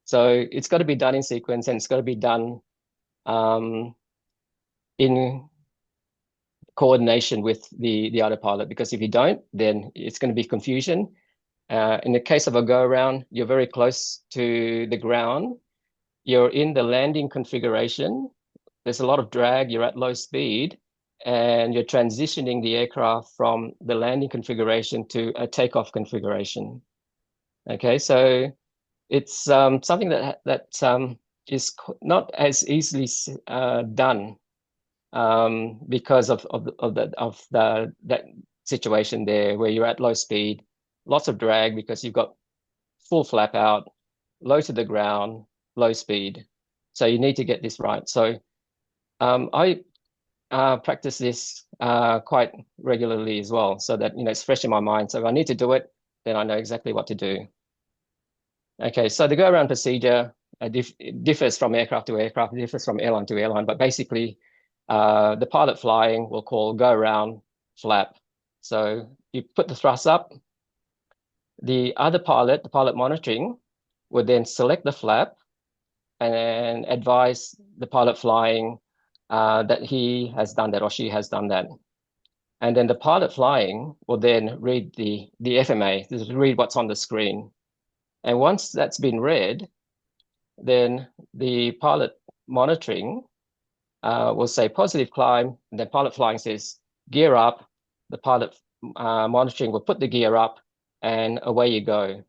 [SPEAKER 1] So it's got to be done in sequence and it's got to be done um, in coordination with the other pilot because if you don't, then it's going to be confusion. In the case of a go around, you're very close to the ground. You're in the landing configuration. There's a lot of drag. You're at low speed and you're transitioning the aircraft from the landing configuration to a takeoff configuration. Okay, so it's something that is not as easily done because of that situation there where you're at low speed, lots of drag because you've got full flap out, low to the ground, low speed. So you need to get this right. So I practice this quite regularly as well, so that it's fresh in my mind. So if I need to do it, then I know exactly what to do. Okay, so the go-around procedure differs from aircraft to aircraft, differs from airline to airline, but basically, the pilot flying will call go-around flap. So you put the thrust up. The other pilot, the pilot monitoring, would then select the flap and advise the pilot flying that he has done that or she has done that. And then the pilot flying will then read the FMA, read what's on the screen. And once that's been read, then the pilot monitoring will say positive climb, and then pilot flying says gear up. The pilot monitoring will put the gear up, and away you go.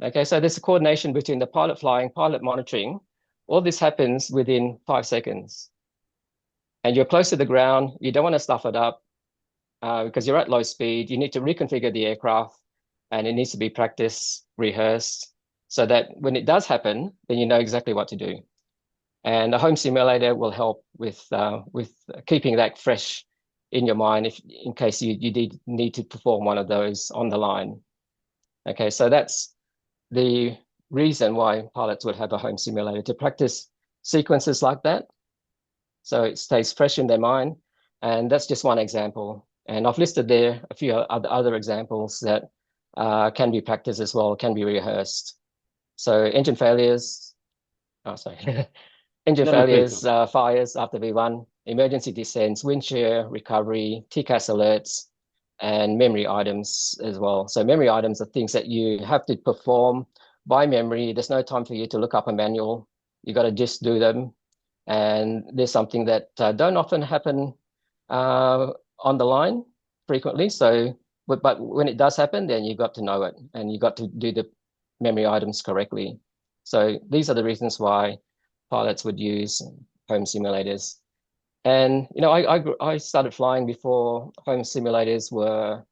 [SPEAKER 1] Okay, so there's a coordination between the pilot flying, pilot monitoring. All this happens within 5 seconds. And you're close to the ground. You don't want to stuff it up because you're at low speed. You need to reconfigure the aircraft, and it needs to be practiced, rehearsed, so that when it does happen, then you know exactly what to do. And a home simulator will help with keeping that fresh in your mind if in case you need to perform one of those on the line. Okay, so that's the reason why pilots would have a home simulator, to practice sequences like that, so it stays fresh in their mind. And that's just one example. And I've listed there a few other examples that can be practiced as well, can be rehearsed. So engine failures, oh, sorry. Engine
[SPEAKER 2] No, no, please
[SPEAKER 1] failures,
[SPEAKER 2] go.
[SPEAKER 1] fires after V1, emergency descents, wind shear recovery, TCAS alerts, and memory items as well. So memory items are things that you have to perform by memory. There's no time for you to look up a manual. You got to just do them. And there's something that don't often happen on the line frequently. So, but when it does happen, then you got to know it and you got to do the memory items correctly. So these are the reasons why pilots would use home simulators. And I started flying before home simulators were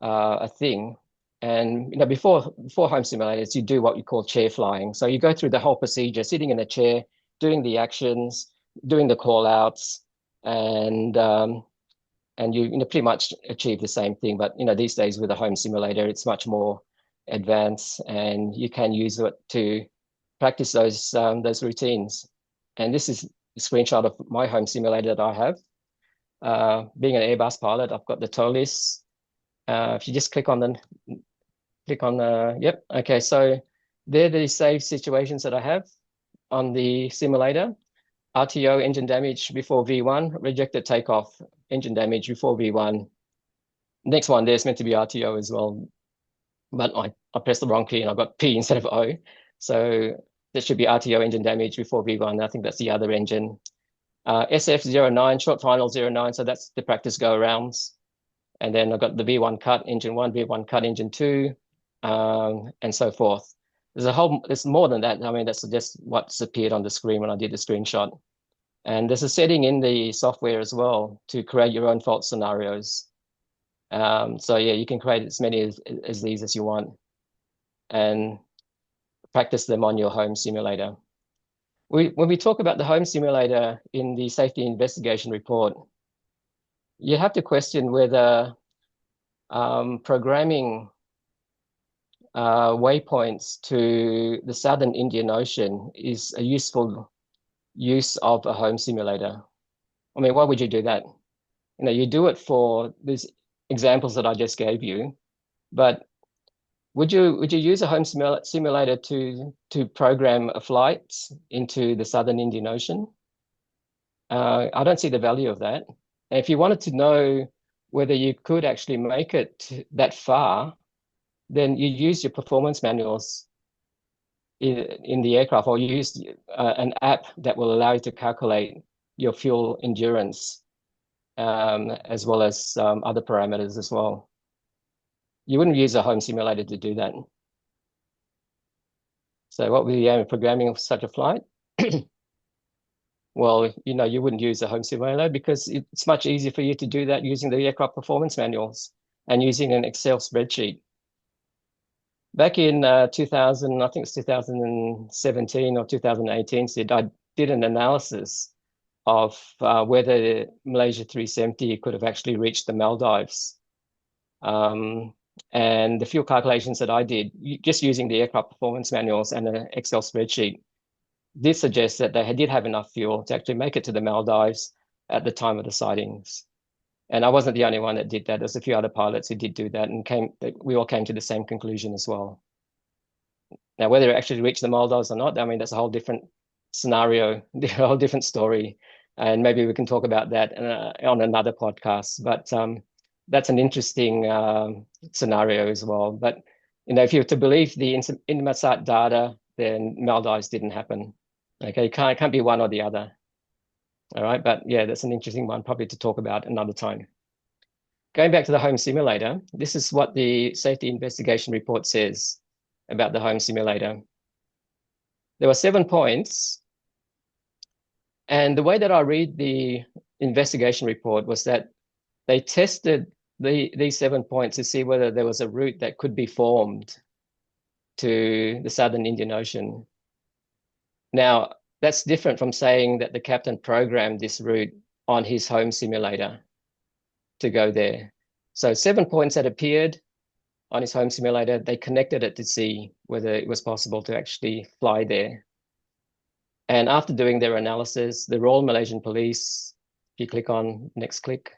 [SPEAKER 1] a thing. And before home simulators, you do what you call chair flying. So you go through the whole procedure, sitting in a chair, doing the actions, doing the call outs, and you pretty much achieve the same thing. But these days with a home simulator, it's much more advanced, and you can use it to practice those routines. And this is a screenshot of my home simulator that I have. Being an Airbus pilot, I've got the tow list. If you just click on yep. Okay, so they're the save situations that I have on the simulator. RTO, engine damage before V1, rejected takeoff, engine damage before V1. Next one, there's meant to be RTO as well, but I pressed the wrong key and I got P instead of O. So there should be RTO, engine damage before V1. I think that's the other engine. SF09, short final 09, so that's the practice go-arounds. And then I've got the V1 cut, engine 1, V1 cut, engine 2, and so forth. There's more than that. I mean, that's just what's appeared on the screen when I did the screenshot. And there's a setting in the software as well to create your own fault scenarios. So yeah, you can create as many as these as you want and practice them on your home simulator. When we talk about the home simulator in the safety investigation report, you have to question whether programming waypoints to the southern Indian Ocean is a useful use of a home simulator. I mean, why would you do that? You do it for these examples that I just gave you, but would you use a home simulator to program a flight into the southern Indian Ocean? I don't see the value of that. And if you wanted to know whether you could actually make it that far, then you use your performance manuals in the aircraft, or you use an app that will allow you to calculate your fuel endurance as well as other parameters as well. You wouldn't use a home simulator to do that. So what would be the aim of programming of such a flight? Well, you wouldn't use a home simulator because it's much easier for you to do that using the aircraft performance manuals and using an Excel spreadsheet. Back in 2000, I think it's 2017 or 2018, Sid, I did an analysis of whether Malaysia 370 could have actually reached the Maldives. And the fuel calculations that I did, just using the aircraft performance manuals and an Excel spreadsheet, did suggest that they did have enough fuel to actually make it to the Maldives at the time of the sightings. And I wasn't the only one that did that. There's a few other pilots who did do that, and we all came to the same conclusion as well. Now, whether it actually reached the Maldives or not, I mean, that's a whole different scenario, a whole different story. And maybe we can talk about that on another podcast. But that's an interesting scenario as well. But, if you were to believe the Inmarsat data, then Maldives didn't happen. Okay, it can't be one or the other. All right, but yeah, that's an interesting one, probably to talk about another time. Going back to the home simulator, this is what the safety investigation report says about the home simulator. There were 7 points, and the way that I read the investigation report was that they tested these 7 points to see whether there was a route that could be formed to the southern Indian Ocean. Now, that's different from saying that the captain programmed this route on his home simulator to go there. So 7 points that appeared on his home simulator, they connected it to see whether it was possible to actually fly there. And after doing their analysis, the Royal Malaysian Police, if you click on next click,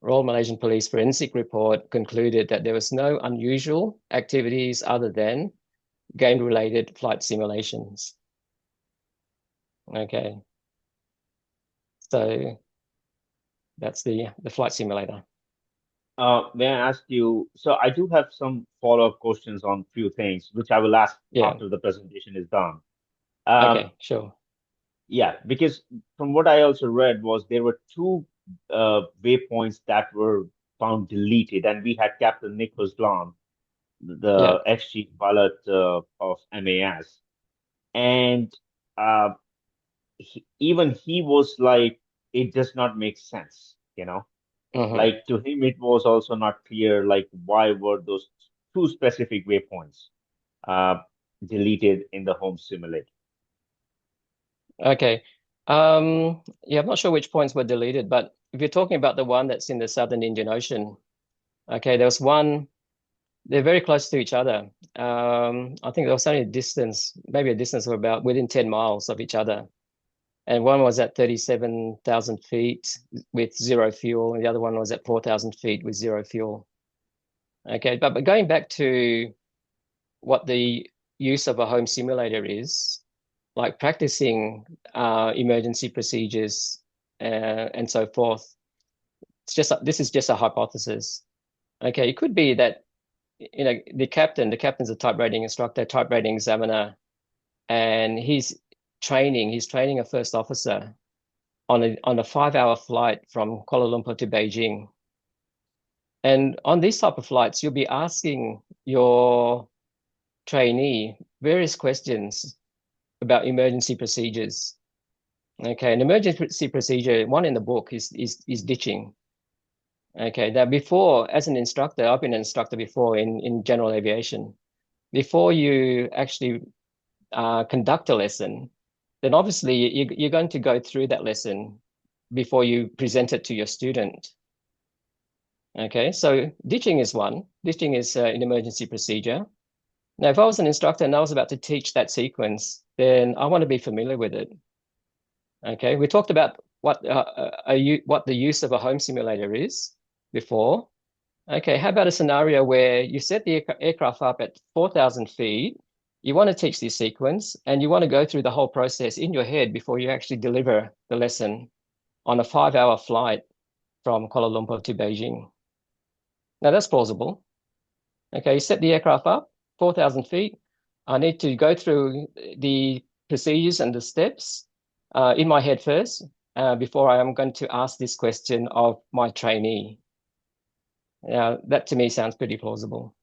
[SPEAKER 1] Royal Malaysian Police forensic report concluded that there was no unusual activities other than game-related flight simulations. Okay. So that's the flight simulator.
[SPEAKER 2] May I ask you, so I do have some follow-up questions on few things, which I will ask after the presentation is done.
[SPEAKER 1] Okay, sure.
[SPEAKER 2] Yeah, because from what I also read was there were two waypoints that were found deleted, and we had Captain Nicholas Blanc,
[SPEAKER 1] Yeah.
[SPEAKER 2] the ex-chief pilot of MAS, and uh, even he was like, it does not make sense, Like to him, it was also not clear, like why were those two specific waypoints uh, deleted in the home simulator?
[SPEAKER 1] Okay. Yeah, I'm not sure which points were deleted, but if you're talking about the one that's in the southern Indian Ocean, okay, there was one, they're very close to each other. I think there was only a distance, maybe a distance of about within 10 miles of each other. And one was at 37,000 feet with zero fuel, and the other one was at 4,000 feet with zero fuel. Okay, but going back to what the use of a home simulator is, like practicing emergency procedures and so forth. This is just a hypothesis. Okay, it could be that the captain's a type rating instructor, type rating examiner, and he's training a first officer on a 5-hour flight from Kuala Lumpur to Beijing. And on these type of flights, you'll be asking your trainee various questions about emergency procedures. Okay, an emergency procedure, one in the book is ditching. Okay, now before, as an instructor, I've been an instructor before in general aviation. Before you actually conduct a lesson, then obviously you're going to go through that lesson before you present it to your student. Okay, so ditching is one. Ditching is an emergency procedure. Now, if I was an instructor and I was about to teach that sequence, then I want to be familiar with it. Okay, we talked about what the use of a home simulator is before. Okay, how about a scenario where you set the aircraft up at 4,000 feet, you want to teach this sequence, and you want to go through the whole process in your head before you actually deliver the lesson on a 5-hour flight from Kuala Lumpur to Beijing. Now, that's plausible. Okay, you set the aircraft up, 4,000 feet. I need to go through the procedures and the steps in my head first before I am going to ask this question of my trainee. Now, that to me sounds pretty plausible.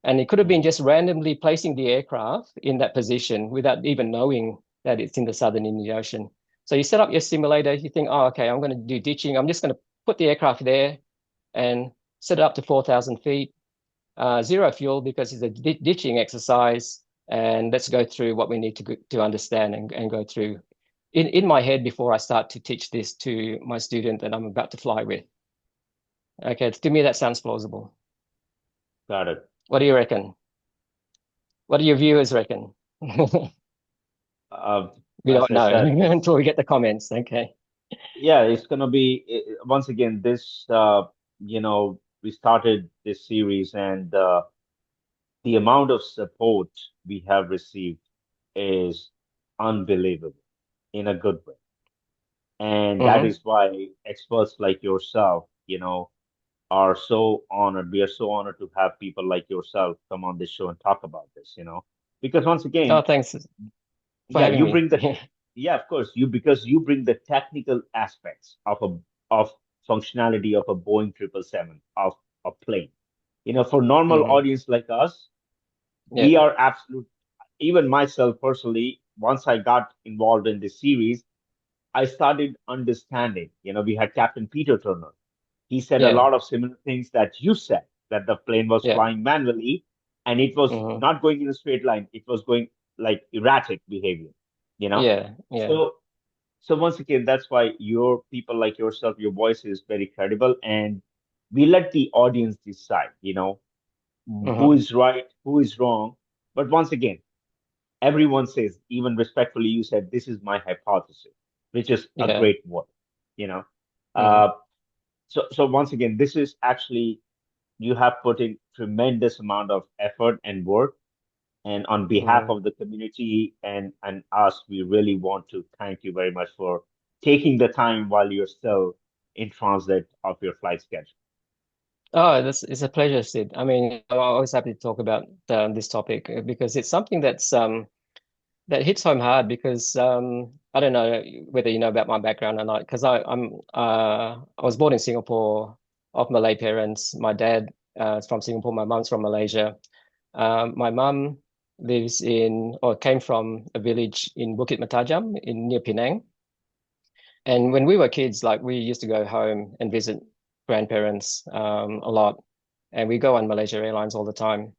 [SPEAKER 1] And it could have been just randomly placing the aircraft in that position without even knowing that it's in the Southern Indian Ocean. So you set up your simulator, you think, oh, okay, I'm going to do ditching. I'm just going to put the aircraft there and set it up to 4,000 feet, zero fuel because it's a ditching exercise. And let's go through what we need to understand and go through in my head before I start to teach this to my student that I'm about to fly with. Okay, to me, that sounds plausible.
[SPEAKER 2] Got it.
[SPEAKER 1] What do you reckon? What do your viewers reckon?
[SPEAKER 2] Uh,
[SPEAKER 1] We
[SPEAKER 2] as
[SPEAKER 1] don't
[SPEAKER 2] I
[SPEAKER 1] know
[SPEAKER 2] said,
[SPEAKER 1] until we get the comments. Okay.
[SPEAKER 2] yeah, it's gonna be once again this. We started this series, and the amount of support we have received is unbelievable in a good way. And that
[SPEAKER 1] Mm-hmm.
[SPEAKER 2] is why experts like yourself, are so honored. We are so honored to have people like yourself come on this show and talk about this, because once
[SPEAKER 1] Oh,
[SPEAKER 2] again,
[SPEAKER 1] thanks for
[SPEAKER 2] yeah,
[SPEAKER 1] having
[SPEAKER 2] you
[SPEAKER 1] me.
[SPEAKER 2] bring the, yeah, of course, because you bring the technical aspects of functionality of a Boeing 777 of a plane. For normal
[SPEAKER 1] Hmm.
[SPEAKER 2] audience like us, we
[SPEAKER 1] Yeah.
[SPEAKER 2] are absolute. Even myself personally, once I got involved in this series, I started understanding. We had Captain Peter Turner. He said a
[SPEAKER 1] Yeah.
[SPEAKER 2] lot of similar things that you said, that the plane was
[SPEAKER 1] Yeah.
[SPEAKER 2] flying manually and it was
[SPEAKER 1] Hmm.
[SPEAKER 2] not going in a straight line. It was going like erratic behavior, you know?
[SPEAKER 1] Yeah. Yeah.
[SPEAKER 2] So, so once again, that's why your people like yourself, your voice is very credible, and we let the audience decide, who
[SPEAKER 1] Hmm.
[SPEAKER 2] is right, who is wrong. But once again, everyone says, even respectfully, you said, this is my hypothesis, which is a
[SPEAKER 1] Yeah.
[SPEAKER 2] great word, you know.
[SPEAKER 1] Hmm.
[SPEAKER 2] Uh, so once again, this is actually you have put in tremendous amount of effort and work. And on behalf
[SPEAKER 1] Hmm.
[SPEAKER 2] of the community and us, we really want to thank you very much for taking the time while you're still in transit of your flight schedule.
[SPEAKER 1] Oh, this is a pleasure, Sid. I mean, I'm always happy to talk about this topic because it's something that hits home hard because I don't know whether you know about my background or not because I was born in Singapore of Malay parents. My dad is from Singapore. My mom's from Malaysia. My mum lives in or came from a village in Bukit Matajam in near Penang. And when we were kids, like we used to go home and visit grandparents a lot, and we go on Malaysia Airlines all the time.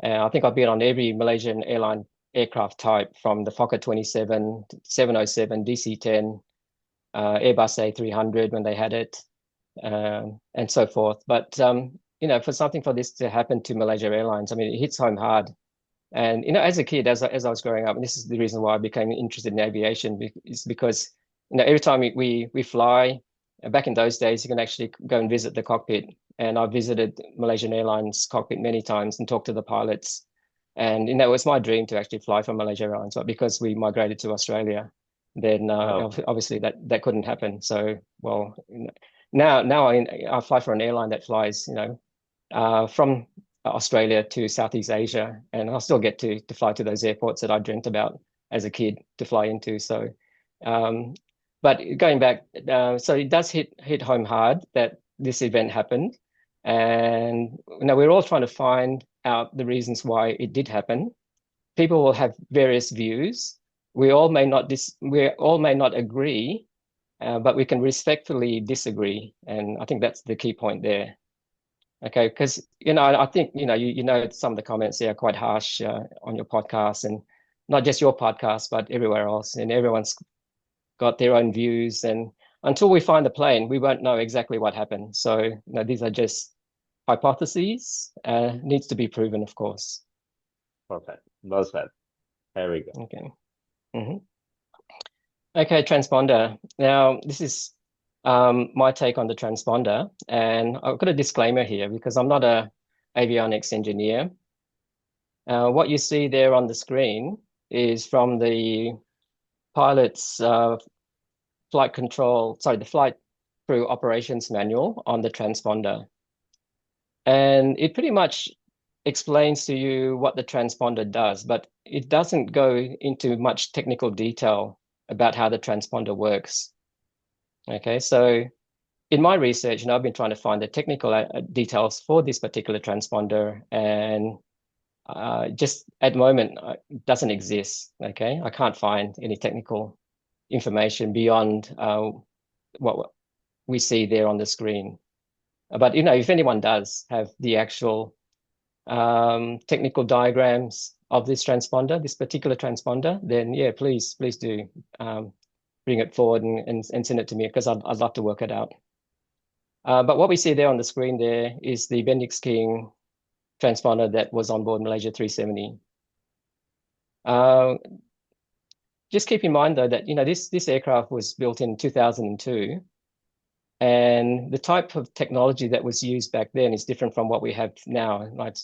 [SPEAKER 1] And I think I've been on every Malaysian airline aircraft type from the Fokker 27, 707, DC-10, Airbus A300 when they had it, and so forth. But for something for this to happen to Malaysia Airlines, I mean, it hits home hard. And as a kid, as I was growing up, and this is the reason why I became interested in aviation, is because every time we fly, back in those days, you can actually go and visit the cockpit. And I visited Malaysian Airlines cockpit many times and talked to the pilots. And it was my dream to actually fly for Malaysia Airlines, but because we migrated to Australia, then
[SPEAKER 2] Oh,
[SPEAKER 1] obviously that couldn't happen. So, well, now I fly for an airline that flies, from Australia to Southeast Asia, and I'll still get to fly to those airports that I dreamt about as a kid to fly into. So, um, but going back, so it does hit home hard that this event happened, and we're all trying to find out the reasons why it did happen. People will have various views. We all may not agree, but we can respectfully disagree, and I think that's the key point there. Okay, because I think some of the comments there are quite harsh on your podcast, and not just your podcast, but everywhere else, and everyone's got their own views. And until we find the plane, we won't know exactly what happened. So, these are just hypotheses. Needs to be proven, of course.
[SPEAKER 2] perfect. Well said. There we go.
[SPEAKER 1] Okay. Hmm. Okay, transponder. Now, this is my take on the transponder, and I've got a disclaimer here because I'm not a avionics engineer. What you see there on the screen is from the pilot's the flight crew operations manual on the transponder. And it pretty much explains to you what the transponder does, but it doesn't go into much technical detail about how the transponder works. Okay, so in my research, I've been trying to find the technical details for this particular transponder, and just at the moment doesn't exist. Okay, I can't find any technical information beyond what we see there on the screen. But if anyone does have the actual technical diagrams of this transponder, this particular transponder, then yeah, please do bring it forward and send it to me, because I'd love to work it out. But what we see there on the screen there is the Bendix King transponder that was on board Malaysia 370. Just keep in mind though that this aircraft was built in 2002, and the type of technology that was used back then is different from what we have now. Right?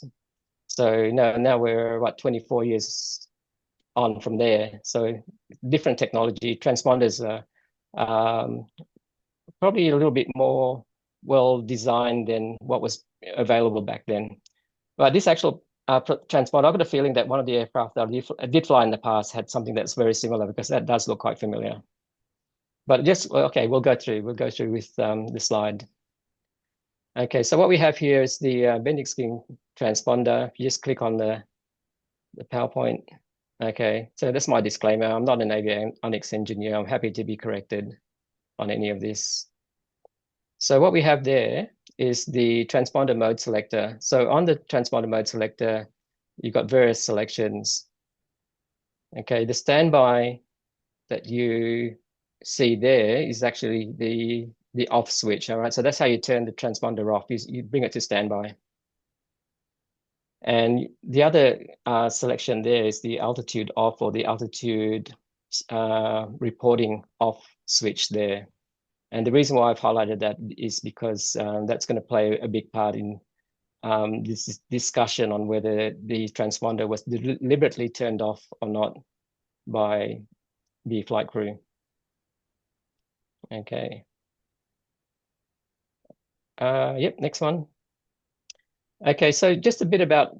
[SPEAKER 1] So now we're what 24 years on from there. So different technology. Transponders are probably a little bit more well designed than what was available back then. But this actual transponder, I've got a feeling that one of the aircraft that I did fly in the past had something that's very similar, because that does look quite familiar. But just, okay, we'll go through with the slide. Okay, so what we have here is the Bendix King transponder. If you just click on the PowerPoint. Okay, so that's my disclaimer. I'm not an avionics engineer. I'm happy to be corrected on any of this. So what we have there is the transponder mode selector. So on the transponder mode selector, you've got various selections. Okay, the standby that you see there is actually the off switch. All right, so that's how you turn the transponder off. You bring it to standby. And the other selection there is the altitude off, or the altitude reporting off switch there. And the reason why I've highlighted that is because that's going to play a big part in this discussion on whether the transponder was deliberately turned off or not by the flight crew. Okay. Yep, next one. Okay, so just a bit about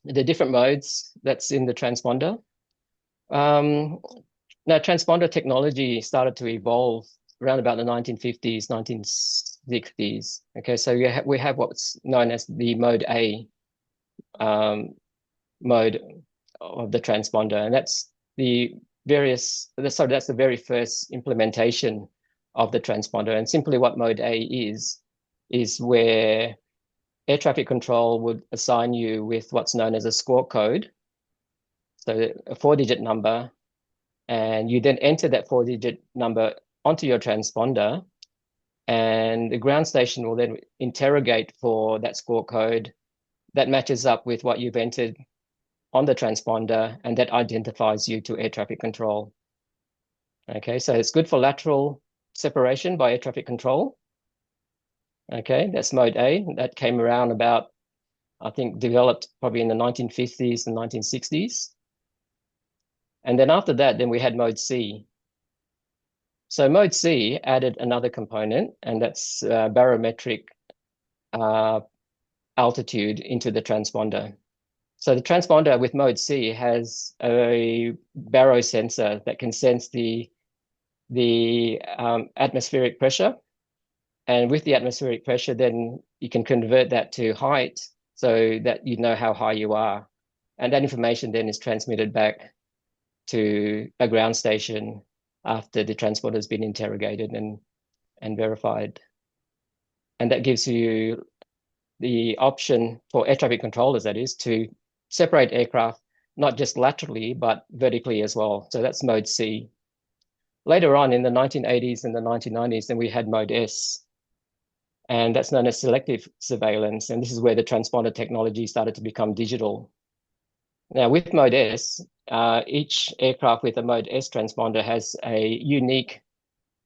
[SPEAKER 1] the different modes that's in the transponder. Now, transponder technology started to evolve around about the 1950s, 1960s. Okay, so we have what's known as the mode A mode of the transponder, and that's the very first implementation of the transponder. And simply what mode A is where air traffic control would assign you with what's known as a score code, so a 4-digit number, and you then enter that 4-digit number onto your transponder, and the ground station will then interrogate for that score code that matches up with what you've entered on the transponder, and that identifies you to air traffic control. Okay, so it's good for lateral separation by air traffic control. Okay, that's mode A. That came around about, I think, developed probably in the 1950s and 1960s. And then after that, then we had mode C. So mode C added another component, and that's barometric altitude into the transponder. So the transponder with mode C has a baro sensor that can sense the atmospheric pressure. And with the atmospheric pressure, then you can convert that to height so that you know how high you are. And that information then is transmitted back to a ground station after the transponder has been interrogated and verified. And that gives you the option for air traffic controllers, that is, to separate aircraft, not just laterally, but vertically as well. So that's mode C. Later on in the 1980s and the 1990s, then we had mode S, and that's known as selective surveillance. And this is where the transponder technology started to become digital. Now, with mode S, each aircraft with a mode S transponder has a unique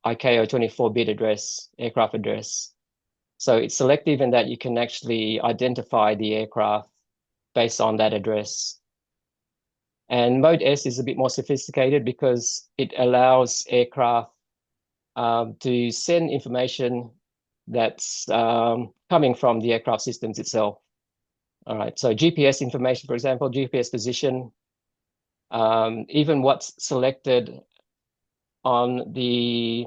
[SPEAKER 1] ICAO 24-bit address, aircraft address. So it's selective in that you can actually identify the aircraft based on that address. And mode S is a bit more sophisticated because it allows aircraft to send information that's coming from the aircraft systems itself. All right, so GPS information, for example, GPS position, even what's selected on the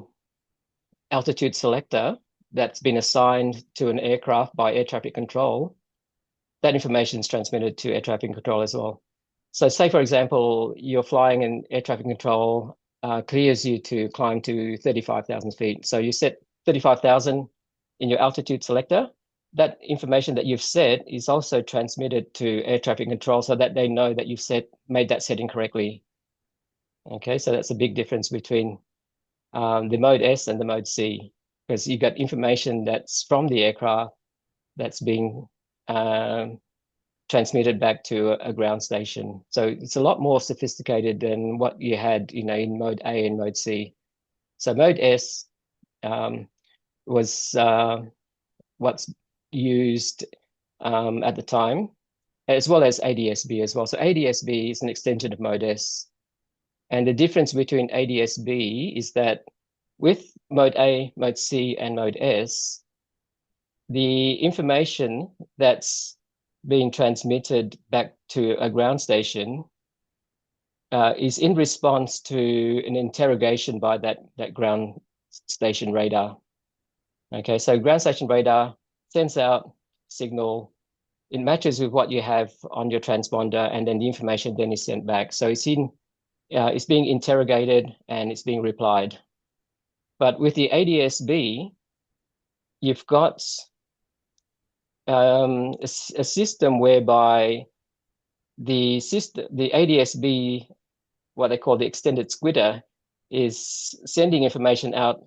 [SPEAKER 1] altitude selector that's been assigned to an aircraft by air traffic control, that information is transmitted to air traffic control as well. So say, for example, you're flying and air traffic control clears you to climb to 35,000 feet. So you set 35,000 in your altitude selector. That information that you've set is also transmitted to air traffic control so that they know that you've made that setting correctly. Okay, so that's a big difference between the mode S and the mode C, because you got information that's from the aircraft that's being transmitted back to a ground station. So it's a lot more sophisticated than what you had, in mode A and mode C. So mode S was what's used at the time, as well as ADS-B as well. So ADS-B is an extension of mode S. And the difference between ADS-B is that with mode A, mode C, and mode S, the information that's being transmitted back to a ground station is in response to an interrogation by that ground station radar. Okay, so ground station radar sends out signal. It matches with what you have on your transponder, and then the information then is sent back. So it's being interrogated and it's being replied. But with the ADS-B, you've got a system whereby the ADS-B, what they call the extended squitter, is sending information out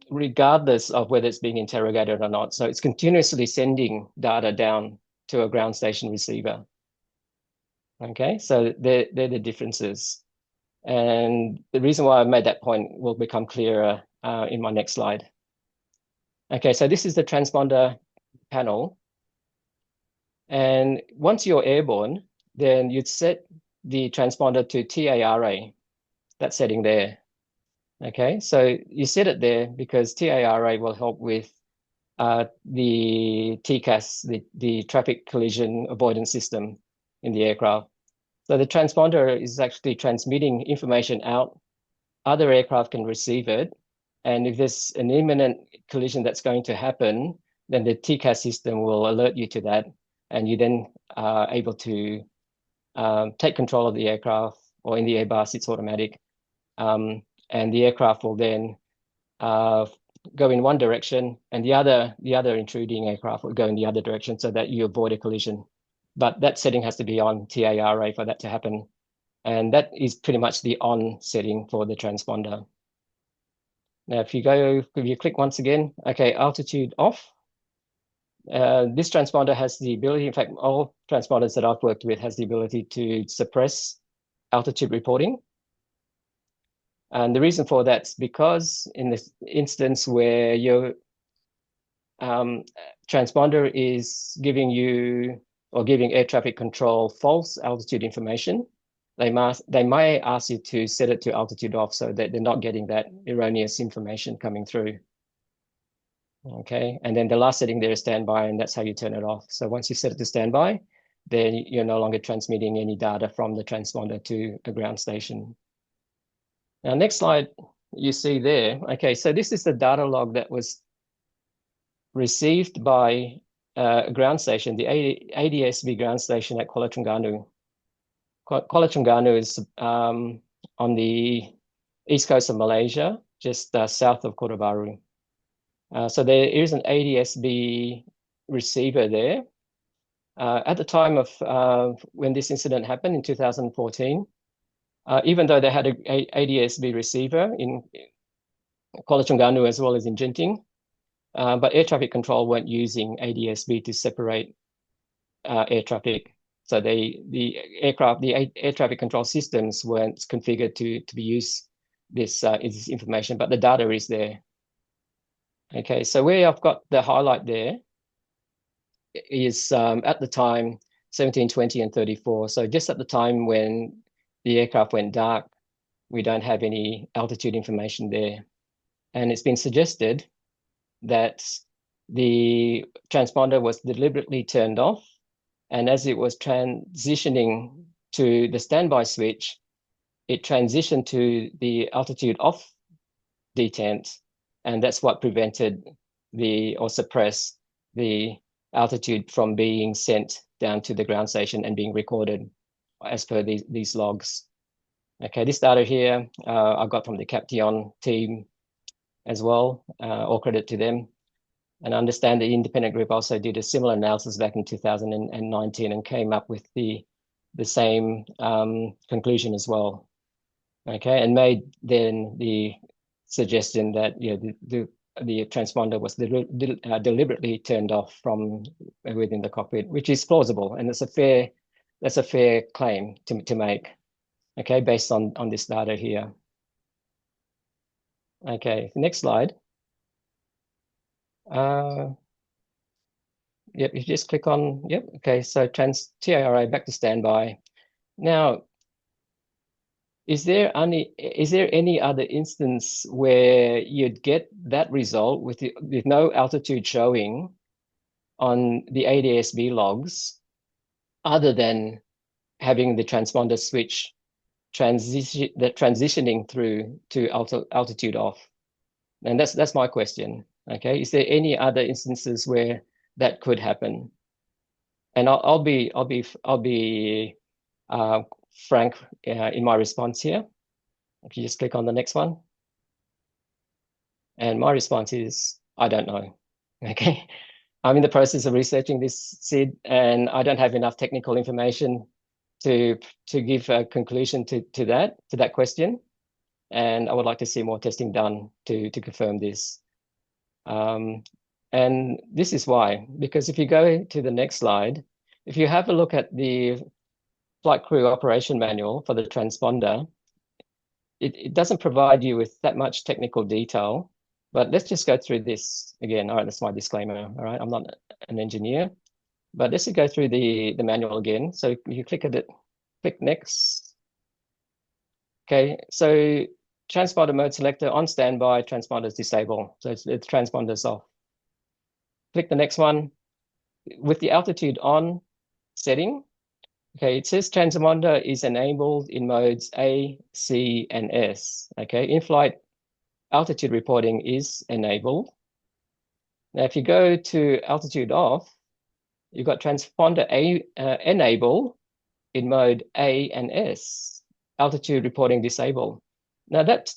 [SPEAKER 1] regardless of whether it's being interrogated or not. So it's continuously sending data down to a ground station receiver. Okay, so they're the differences. And the reason why I made that point will become clearer in my next slide. Okay, so this is the transponder panel. And once you're airborne, then you'd set the transponder to TARA, that setting there. Okay, so you set it there because TARA will help with the TCAS, the traffic collision avoidance system in the aircraft. So the transponder is actually transmitting information out. Other aircraft can receive it. And if there's an imminent collision that's going to happen, then the TCAS system will alert you to that. And you then are able to take control of the aircraft, or in the airbus, it's automatic. And the aircraft will then go in one direction, and the other intruding aircraft will go in the other direction so that you avoid a collision. But that setting has to be on TARA for that to happen. And that is pretty much the on setting for the transponder. Now, if you click once again, okay, altitude off. This transponder has the ability, in fact, all transponders that I've worked with has the ability to suppress altitude reporting. And the reason for that's because in this instance where your transponder is giving you or giving air traffic control false altitude information, they may ask you to set it to altitude off so that they're not getting that erroneous information coming through. Okay, and then the last setting there is standby, and that's how you turn it off. So once you set it to standby, then you're no longer transmitting any data from the transponder to a ground station. Now, next slide you see there. Okay, so this is the data log that was received by a ground station, the ADS-B ground station at Kuala Terengganu. Kuala Terengganu is on the east coast of Malaysia, just south of Kota Baru. So there is an ADS-B receiver there. At the time of when this incident happened in 2014, even though they had an ADS-B receiver in Kuala Terengganu as well as in Genting, but air traffic control weren't using ADS-B to separate air traffic. So the air traffic control systems weren't configured to be used this information, but the data is there. Okay, so where I've got the highlight there is at the time 17, 20, and 34. So just at the time when the aircraft went dark, we don't have any altitude information there. And it's been suggested that the transponder was deliberately turned off, and as it was transitioning to the standby switch, it transitioned to the altitude off detent, and that's what prevented or suppressed the altitude from being sent down to the ground station and being recorded as per these logs. Okay, this data here I got from the Caption team as well. All credit to them. And I understand the independent group also did a similar analysis back in 2019 and came up with the same conclusion as well. Okay, and made then the suggestion that the transponder was deliberately turned off from within the cockpit, which is plausible, and that's a fair claim to make. Okay, based on this data here. Okay, next slide. Yep, you just click on, yep, okay, so TARA back to standby. Now, is there any other instance where you'd get that result with no altitude showing on the ADS-B logs, other than having the transponder switch transitioning through to altitude off? And that's my question. Okay, is there any other instances where that could happen? And I'll be frank in my response here. If you just click on the next one, and my response is I don't know. Okay, I'm in the process of researching this, Sid, and I don't have enough technical information to give a conclusion to that question. And I would like to see more testing done to confirm this. And this is why, because if you go to the next slide, if you have a look at the flight crew operation manual for the transponder, it doesn't provide you with that much technical detail. But let's just go through this again. All right, that's my disclaimer. All right, I'm not an engineer, but let's go through the manual again. So you click at it, click next. Okay, so transponder mode selector on standby, transponder is disabled. So it's transponder's off. Click the next one. With the altitude on setting, okay, it says transponder is enabled in modes A, C, and S. Okay, in-flight altitude reporting is enabled. Now, if you go to altitude off, you've got transponder enable in mode A and S, altitude reporting disabled. Now, that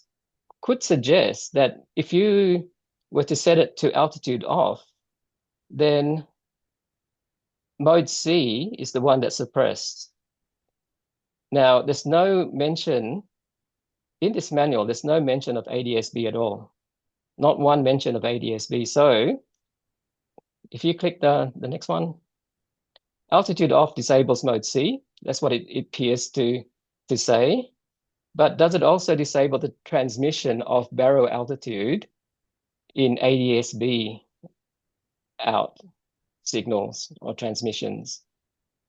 [SPEAKER 1] could suggest that if you were to set it to altitude off, then mode C is the one that's suppressed. Now, there's no mention in this manual, there's no mention of ADS-B at all. Not one mention of ADS-B. So if you click the next one, altitude off disables mode C. That's what it appears to say. But does it also disable the transmission of baro altitude in ADS-B out signals or transmissions?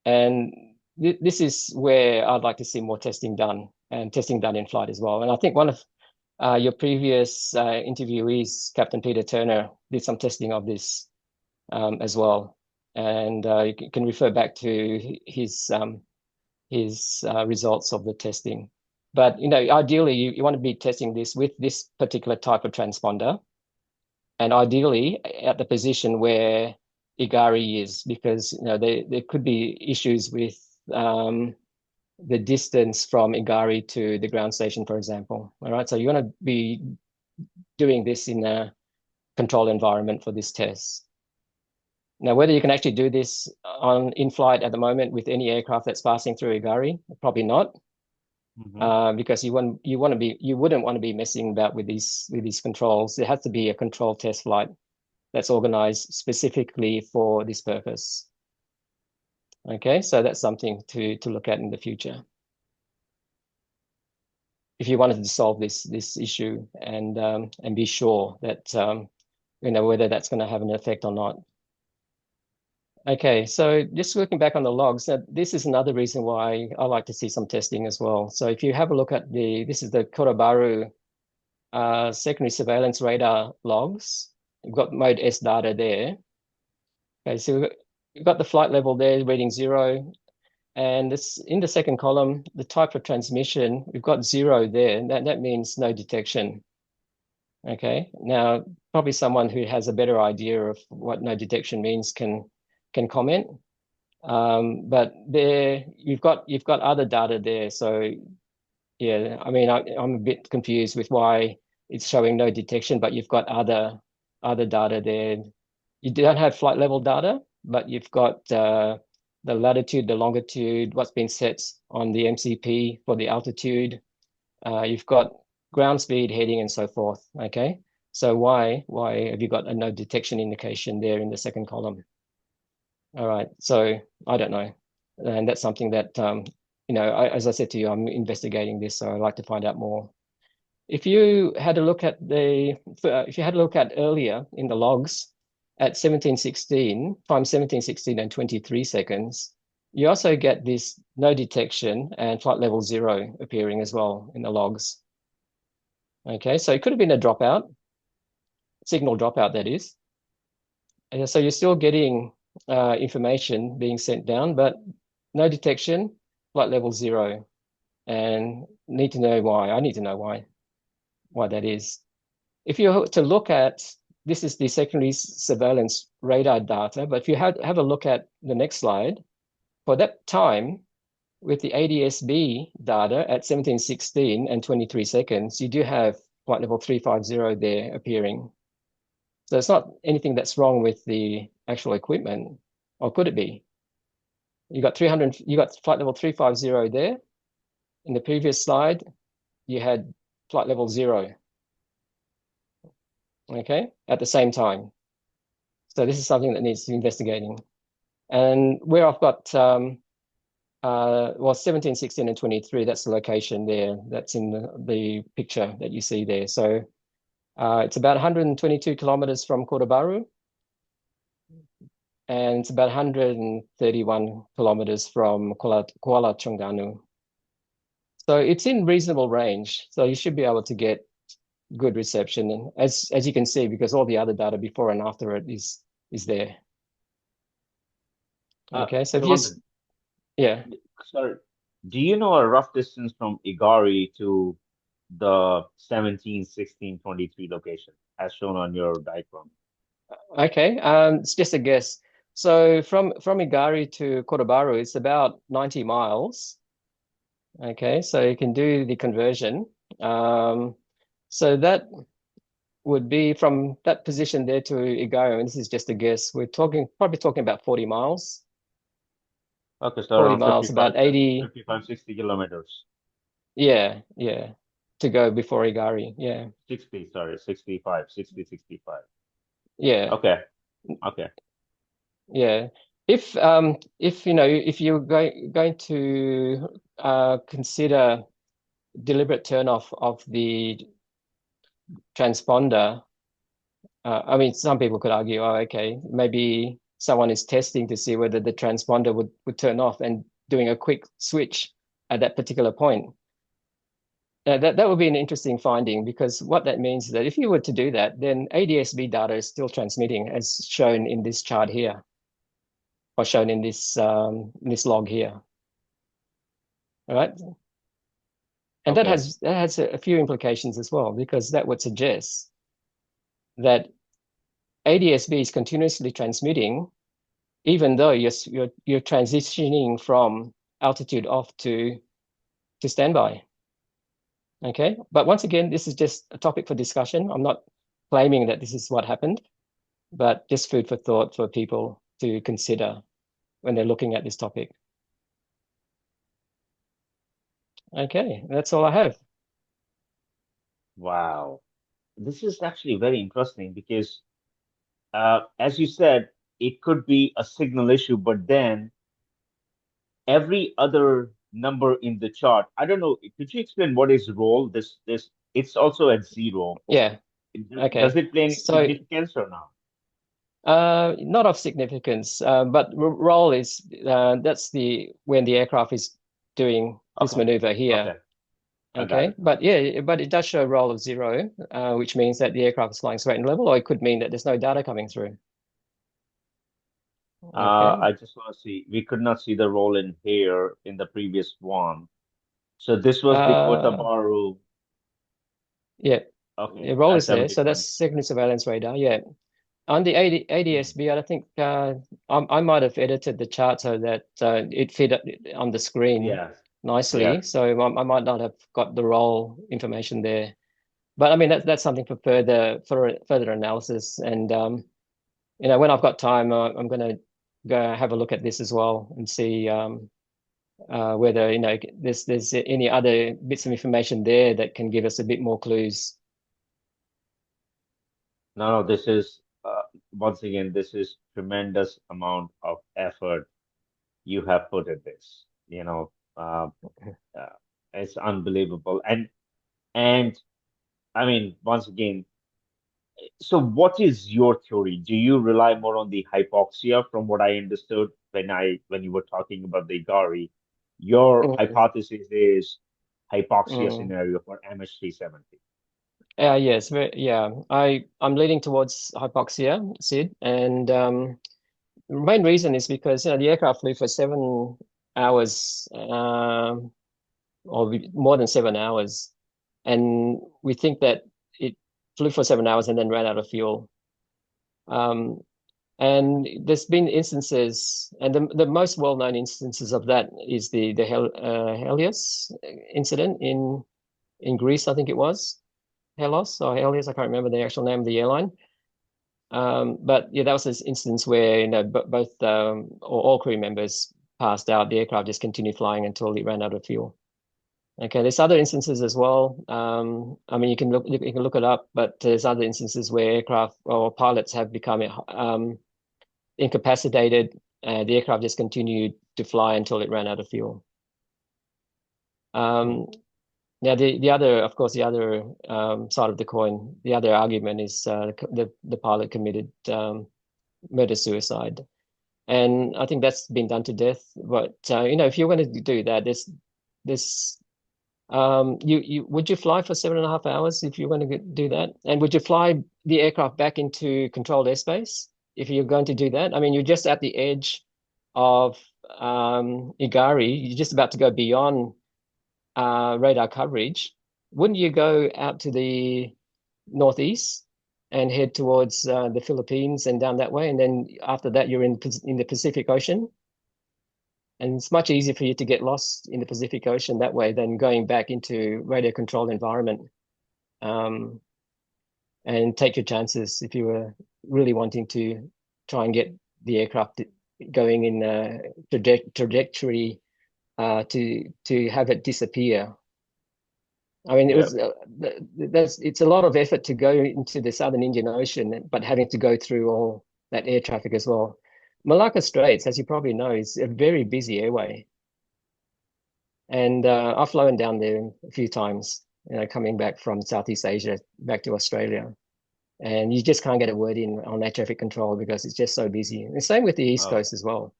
[SPEAKER 1] And this is where I'd like to see more testing done, and testing done in flight as well. And I think one of your previous interviewees, Captain Peter Turner, did some testing of this as well. And you can refer back to his results of the testing. But ideally, you want to be testing this with this particular type of transponder, and ideally at the position where IGARI is, because there could be issues with the distance from IGARI to the ground station, for example. All right, so you want to be doing this in a controlled environment for this test. Now, whether you can actually do this in flight at the moment with any aircraft that's passing through IGARI, probably not. Because you wouldn't want to be messing about with these controls. There has to be a controlled test flight that's organized specifically for this purpose. Okay, so that's something to look at in the future if you wanted to solve this issue and be sure that whether that's going to have an effect or not. Okay, so just looking back on the logs, this is another reason why I like to see some testing as well. So if you have a look at this is the Korobaru secondary surveillance radar logs. You've got mode S data there. Okay, so we've got the flight level there reading 0. And it's in the second column, the type of transmission, we've got 0 there. That means no detection. Okay, now probably someone who has a better idea of what no detection means can can comment. But there you've got other data there. So yeah, I mean I'm a bit confused with why it's showing no detection, but you've got other data there. You don't have flight level data, but you've got the latitude, the longitude, what's been set on the MCP for the altitude. You've got ground speed, heading, and so forth. Okay, so why have you got a no detection indication there in the second column? All right, so I don't know, and that's something that as I said to you, I'm investigating this, so I'd like to find out more. If you had a look at earlier in the logs at 1716, time 1716 and 23 seconds, you also get this no detection and flight level 0 appearing as well in the logs. Okay, so it could have been a dropout, signal dropout, that is. And so you're still getting information being sent down, but no detection, flight level 0. And need to know why. I need to know why that is. If you were to look at, this is the secondary surveillance radar data, but if you have a look at the next slide, for that time, with the ADS-B data at 1716 and 23 seconds, you do have flight level 350 there appearing. So it's not anything that's wrong with the actual equipment, or could it be? You got flight level 350 there. In the previous slide, you had flight level 0. Okay, at the same time. So this is something that needs investigating. And where I've got 17, 16, and 23, that's the location there. That's in the picture that you see there. So it's about 122 kilometers from Kota Bharu, and it's about 131 kilometers from Kuala Terengganu. So it's in reasonable range. So you should be able to get good reception, and as you can see, because all the other data before and after it is there. Okay, so if you yeah.
[SPEAKER 2] Sorry, do you know a rough distance from IGARI to the 17, 16, 23 location as shown on your diagram?
[SPEAKER 1] Okay, it's just a guess. So from IGARI to Kota Bharu, it's about 90 miles. Okay, so you can do the conversion. So that would be from that position there to IGARI, and this is just a guess. We're probably talking about 40 miles.
[SPEAKER 2] Okay, so
[SPEAKER 1] 40
[SPEAKER 2] around
[SPEAKER 1] miles, about 80.
[SPEAKER 2] 55, 60 kilometers.
[SPEAKER 1] Yeah, to go before IGARI. Yeah.
[SPEAKER 2] 60, sorry, 65, 60, 65.
[SPEAKER 1] Yeah.
[SPEAKER 2] Okay, okay.
[SPEAKER 1] Yeah. If if you're going to consider deliberate turn off of the transponder, I mean, some people could argue, oh, okay, maybe someone is testing to see whether the transponder would turn off and doing a quick switch at that particular point. That would be an interesting finding, because what that means is that if you were to do that, then ADS-B data is still transmitting as shown in this chart here, or shown in this log here. All right. And
[SPEAKER 2] Okay.
[SPEAKER 1] that has a few implications as well, because that would suggest that ADS-B is continuously transmitting, even though you're transitioning from altitude off to standby. Okay, but once again, this is just a topic for discussion. I'm not claiming that this is what happened, but just food for thought for people to consider when they're looking at this topic. Okay, that's all I have.
[SPEAKER 2] Wow. This is actually very interesting because, as you said, it could be a signal issue, but then every other number in the chart, I don't know, could you explain what is role? It's also at 0.
[SPEAKER 1] Yeah.
[SPEAKER 2] Does
[SPEAKER 1] Okay.
[SPEAKER 2] it play any
[SPEAKER 1] So
[SPEAKER 2] significance or not?
[SPEAKER 1] not of significance, but roll is that's the when the aircraft is doing this
[SPEAKER 2] Okay,
[SPEAKER 1] maneuver here.
[SPEAKER 2] okay, I got
[SPEAKER 1] Okay,
[SPEAKER 2] it.
[SPEAKER 1] but yeah, but it does show a roll of 0, which means that the aircraft is flying straight and level, or it could mean that there's no data coming through. Okay.
[SPEAKER 2] I just want to see, we could not see the role in here in the previous one. So this was the
[SPEAKER 1] Uh,
[SPEAKER 2] Kotabaru,
[SPEAKER 1] yeah,
[SPEAKER 2] okay,
[SPEAKER 1] the roll
[SPEAKER 2] at
[SPEAKER 1] is there, so that's
[SPEAKER 2] 7020.
[SPEAKER 1] secondary surveillance radar. Yeah. On the
[SPEAKER 2] Mm.
[SPEAKER 1] ADSB, I think I might have edited the chart so that it fit on the screen
[SPEAKER 2] Yes,
[SPEAKER 1] nicely.
[SPEAKER 2] yes.
[SPEAKER 1] So I might not have got the role information there. But I mean, that's something for further analysis. And when I've got time, I'm going to go have a look at this as well and see whether there's any other bits of information there that can give us a bit more clues.
[SPEAKER 2] No, this is once again, this is tremendous amount of effort you have put in this. Uh, it's unbelievable. And I mean, once again, so what is your theory? Do you rely more on the hypoxia, from what I understood when you were talking about the IGARI? Your
[SPEAKER 1] Mm,
[SPEAKER 2] hypothesis is hypoxia
[SPEAKER 1] mm.
[SPEAKER 2] scenario for MH370.
[SPEAKER 1] Yes, yeah. I'm leaning towards hypoxia, Sid, and the main reason is because the aircraft flew for 7 hours, or more than 7 hours, and we think that it flew for 7 hours and then ran out of fuel. Um, and there's been instances, and the most well-known instances of that is the Helios incident in Greece, I think it was. Helos or Helios, I can't remember the actual name of the airline. But yeah, that was this instance where both or all crew members passed out. The aircraft just continued flying until it ran out of fuel. Okay, there's other instances as well. I mean, you can look it up, but there's other instances where aircraft or pilots have become incapacitated. The aircraft just continued to fly until it ran out of fuel.
[SPEAKER 2] Hmm.
[SPEAKER 1] Um, Now, of course, the other side of the coin, the other argument is the pilot committed murder suicide, and I think that's been done to death. But if you're going to do that, this you would you fly for 7.5 hours if you're going to do that, and would you fly the aircraft back into controlled airspace if you're going to do that? I mean, you're just at the edge of IGARI. You're just about to go beyond radar coverage, wouldn't you go out to the northeast and head towards the Philippines and down that way? And then after that, you're in the Pacific Ocean. And it's much easier for you to get lost in the Pacific Ocean that way than going back into radio controlled environment. Um, and take your chances if you were really wanting to try and get the aircraft going in a trajectory to have it disappear. I mean, it
[SPEAKER 2] Yeah.
[SPEAKER 1] was it's a lot of effort to go into the Southern Indian Ocean, but having to go through all that air traffic as well. Malacca Straits, as you probably know, is a very busy airway, and I've flown down there a few times, coming back from Southeast Asia back to Australia, and you just can't get a word in on air traffic control because it's just so busy. And the same with the East
[SPEAKER 2] Oh,
[SPEAKER 1] Coast as well.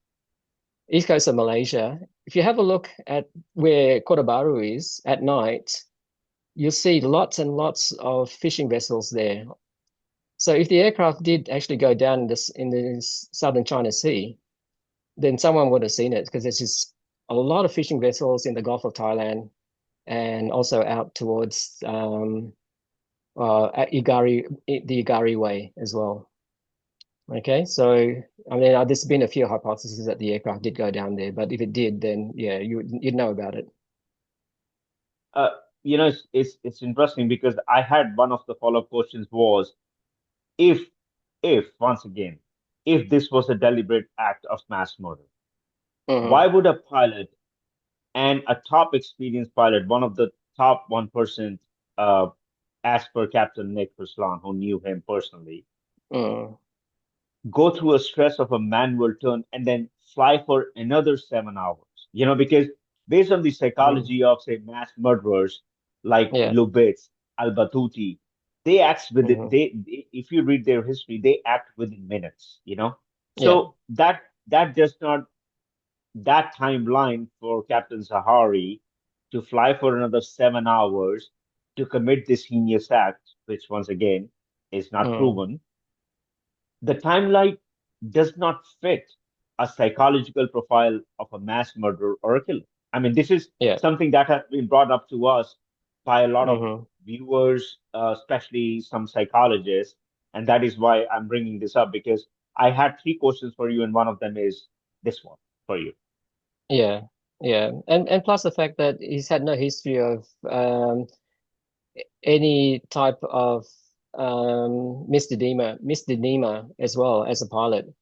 [SPEAKER 1] East Coast of Malaysia. If you have a look at where Kota Baru is at night, you'll see lots and lots of fishing vessels there. So if the aircraft did actually go down in the southern China Sea, then someone would have seen it because there's just a lot of fishing vessels in the Gulf of Thailand and also out towards at the Igari Way as well. Okay, so I mean, there's been a few hypotheses that the aircraft did go down there, but if it did, then yeah, you'd know about it.
[SPEAKER 2] uh, it's interesting because I had one of the follow-up questions was if if once again if this was a deliberate act of mass murder, why
[SPEAKER 1] Mhm.
[SPEAKER 2] would a pilot and a top experienced pilot, one of the top 1%, uh, as per Captain Nick Ruslan, who knew him personally,
[SPEAKER 1] Mhm.
[SPEAKER 2] go through a stress of a manual turn and then fly for another 7 hours? Because based on the
[SPEAKER 1] Mhm.
[SPEAKER 2] psychology of, say, mass murderers like
[SPEAKER 1] Yeah.
[SPEAKER 2] Lubitz, Al-Battuti, they act within,
[SPEAKER 1] Mhm.
[SPEAKER 2] if you read their history, they act within minutes.
[SPEAKER 1] Yeah.
[SPEAKER 2] So that does not that timeline for Captain Zahari to fly for another 7 hours to commit this heinous act, which once again is not
[SPEAKER 1] Mhm.
[SPEAKER 2] proven, the timeline does not fit a psychological profile of a mass murderer or a killer. I mean, this is
[SPEAKER 1] Yeah.
[SPEAKER 2] something that has been brought up to us by a lot of
[SPEAKER 1] Mhm.
[SPEAKER 2] viewers, especially some psychologists. And that is why I'm bringing this up, because I had three questions for you, and one of them is this one for you.
[SPEAKER 1] Yeah, yeah, and plus the fact that he's had no history of any type of misdemeanor as well as a pilot.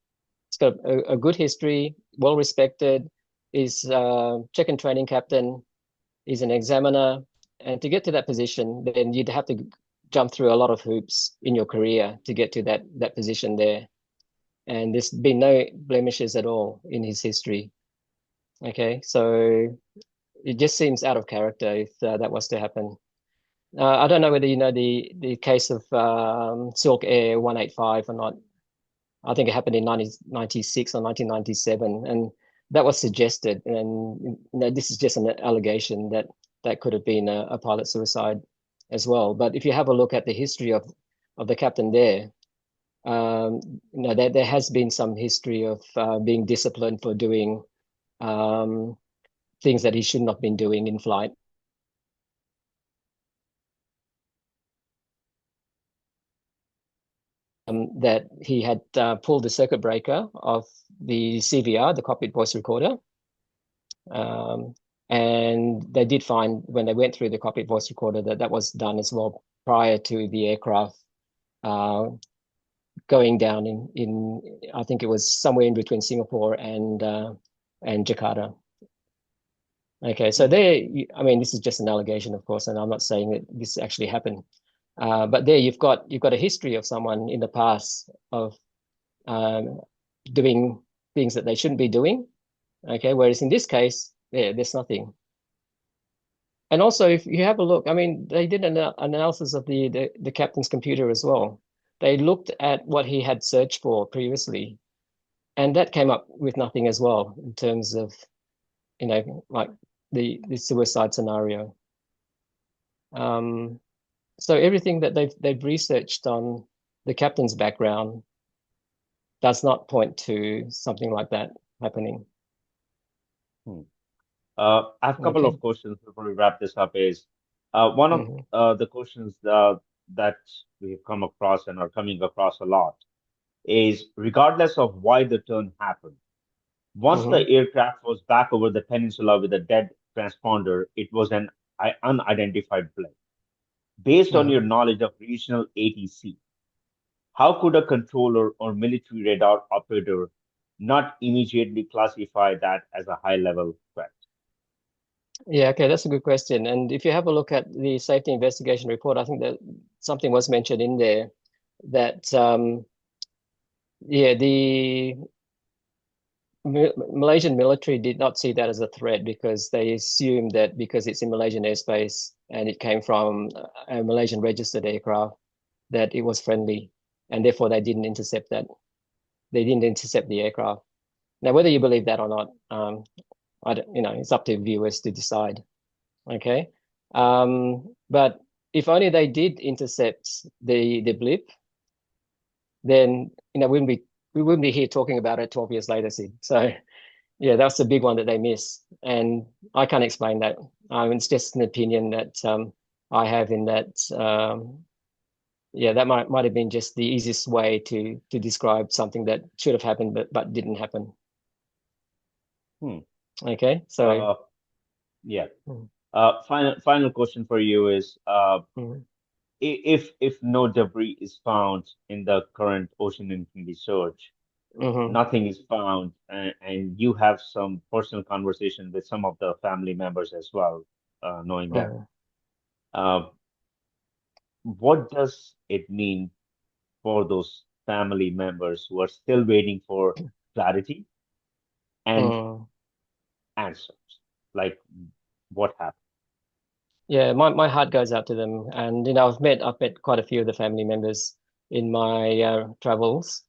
[SPEAKER 1] He's got a good history, well respected. He's check and training captain. He's an examiner, and to get to that position, then you'd have to jump through a lot of hoops in your career to get to that position there. And there's been no blemishes at all in his history. Okay, so it just seems out of character if that was to happen. I don't know whether you know the case of Silk Air 185 or not. I think it happened in 1996 or 1997, and that was suggested. And this is just an allegation that that could have been a pilot suicide as well. But if you have a look at the history of the captain there, there has been some history of being disciplined for doing um, things that he should not have been doing in flight. That he had pulled the circuit breaker of the CVR, the cockpit voice recorder. And they did find when they went through the cockpit voice recorder that that was done as well prior to the aircraft going down in I think it was somewhere in between Singapore and Jakarta. Okay, so there, I mean, this is just an allegation, of course, and I'm not saying that this actually happened. But there you've got a history of someone in the past of doing things that they shouldn't be doing. Okay, whereas in this case, there's nothing. And also, if you have a look, I mean, they did an analysis of the captain's computer as well. They looked at what he had searched for previously, and that came up with nothing as well in terms of, like the suicide scenario. So everything that they've researched on the captain's background does not point to something like that happening.
[SPEAKER 2] I have a couple
[SPEAKER 1] Okay.
[SPEAKER 2] of questions before we wrap this up. Is one of
[SPEAKER 1] Mhm.
[SPEAKER 2] the questions that we've come across and are coming across a lot is, regardless of why the turn happened, once the
[SPEAKER 1] Mhm.
[SPEAKER 2] aircraft was back over the peninsula with a dead transponder, it was an unidentified blip. Based on your
[SPEAKER 1] Mhm.
[SPEAKER 2] knowledge of regional ATC, how could a controller or military radar operator not immediately classify that as a high-level threat?
[SPEAKER 1] Yeah, okay, that's a good question. And if you have a look at the safety investigation report, I think that something was mentioned in there that yeah, the Malaysian military did not see that as a threat because they assumed that because it's in Malaysian airspace and it came from a Malaysian registered aircraft, that it was friendly, and therefore they didn't intercept that. They didn't intercept the aircraft. Now, whether you believe that or not, I don't, it's up to viewers to decide. Okay. But if only they did intercept the blip, then we wouldn't be here talking about it 12 years later, Sid. So yeah, that's the big one that they miss, and I can't explain that. It's just an opinion that I have in that. Yeah, that might have been just the easiest way to describe something that should have happened but didn't happen.
[SPEAKER 2] Hmm.
[SPEAKER 1] Okay, so.
[SPEAKER 2] Uh, yeah.
[SPEAKER 1] Mm,
[SPEAKER 2] Final question for you is,
[SPEAKER 1] mm,
[SPEAKER 2] if no debris is found in the current ocean infinity search,
[SPEAKER 1] mhm,
[SPEAKER 2] nothing is found, and you have some personal conversation with some of the family members as well, knowing them.
[SPEAKER 1] mm.
[SPEAKER 2] Uh, what does it mean for those family members who are still waiting for clarity and
[SPEAKER 1] Mm.
[SPEAKER 2] answers? Like, what happened?
[SPEAKER 1] Yeah, my heart goes out to them, and I've met quite a few of the family members in my travels,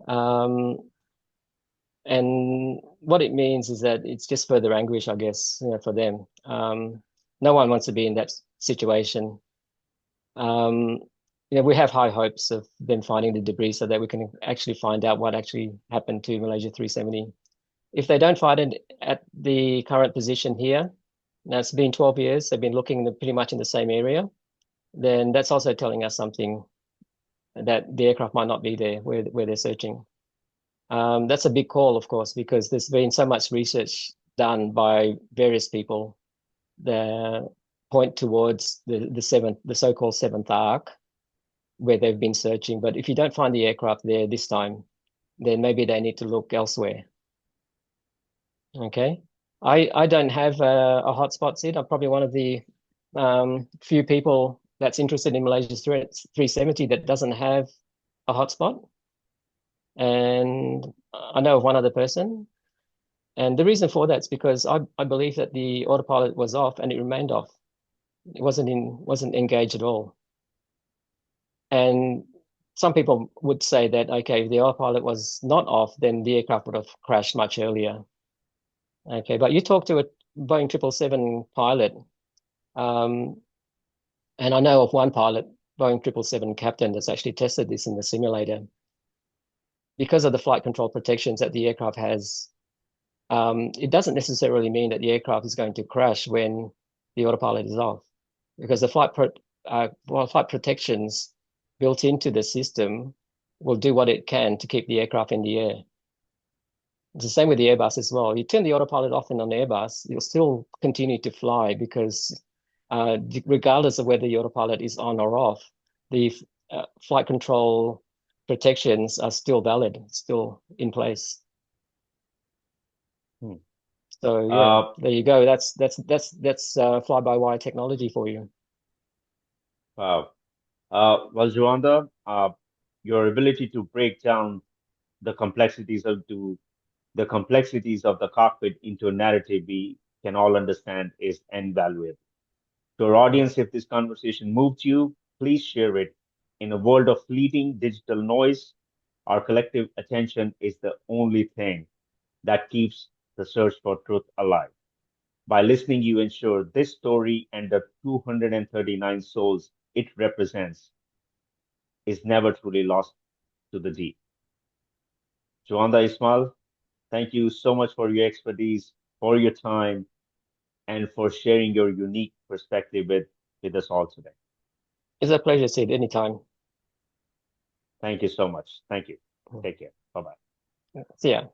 [SPEAKER 1] um, and what it means is that it's just further anguish, I guess, for them. No one wants to be in that situation. Um, we have high hopes of them finding the debris so that we can actually find out what actually happened to Malaysia 370. If they don't find it at the current position here, now it's been 12 years, they've been looking pretty much in the same area, then that's also telling us something. that the aircraft might not be there where they're searching. That's a big call, of course, because there's been so much research done by various people that point towards the so-called seventh arc, where they've been searching. But if you don't find the aircraft there this time, then maybe they need to look elsewhere. Okay. I don't have a hotspot seat. I'm probably one of the few people that's interested in Malaysia's 370 that doesn't have a hotspot. And I know of one other person. And the reason for that is because I believe that the autopilot was off and it remained off. It wasn't engaged at all. And some people would say that, okay, if the autopilot was not off, then the aircraft would have crashed much earlier. Okay, but you talk to a Boeing 777 pilot, um, and I know of one pilot, Boeing 777 captain, that's actually tested this in the simulator. Because of the flight control protections that the aircraft has, it doesn't necessarily mean that the aircraft is going to crash when the autopilot is off, because the flight protections built into the system will do what it can to keep the aircraft in the air. It's the same with the Airbus as well. You turn the autopilot off in an Airbus, you'll still continue to fly because regardless of whether the autopilot is on or off, the flight control protections are still valid, still in place.
[SPEAKER 2] Hmm.
[SPEAKER 1] So yeah, there you go. That's fly-by-wire technology for you.
[SPEAKER 2] Wow. Well, Juanda, your ability to break down the complexities of the cockpit into a narrative we can all understand is invaluable. To our audience, if this conversation moved you, please share it. In a world of fleeting digital noise, our collective attention is the only thing that keeps the search for truth alive. By listening, you ensure this story and the 239 souls it represents is never truly lost to the deep. Juanda Ismail, thank you so much for your expertise, for your time, and for sharing your unique perspective with us all today.
[SPEAKER 1] It's a pleasure, Sid, anytime.
[SPEAKER 2] Thank you so much. Thank you. Take care. Bye bye.
[SPEAKER 1] See ya.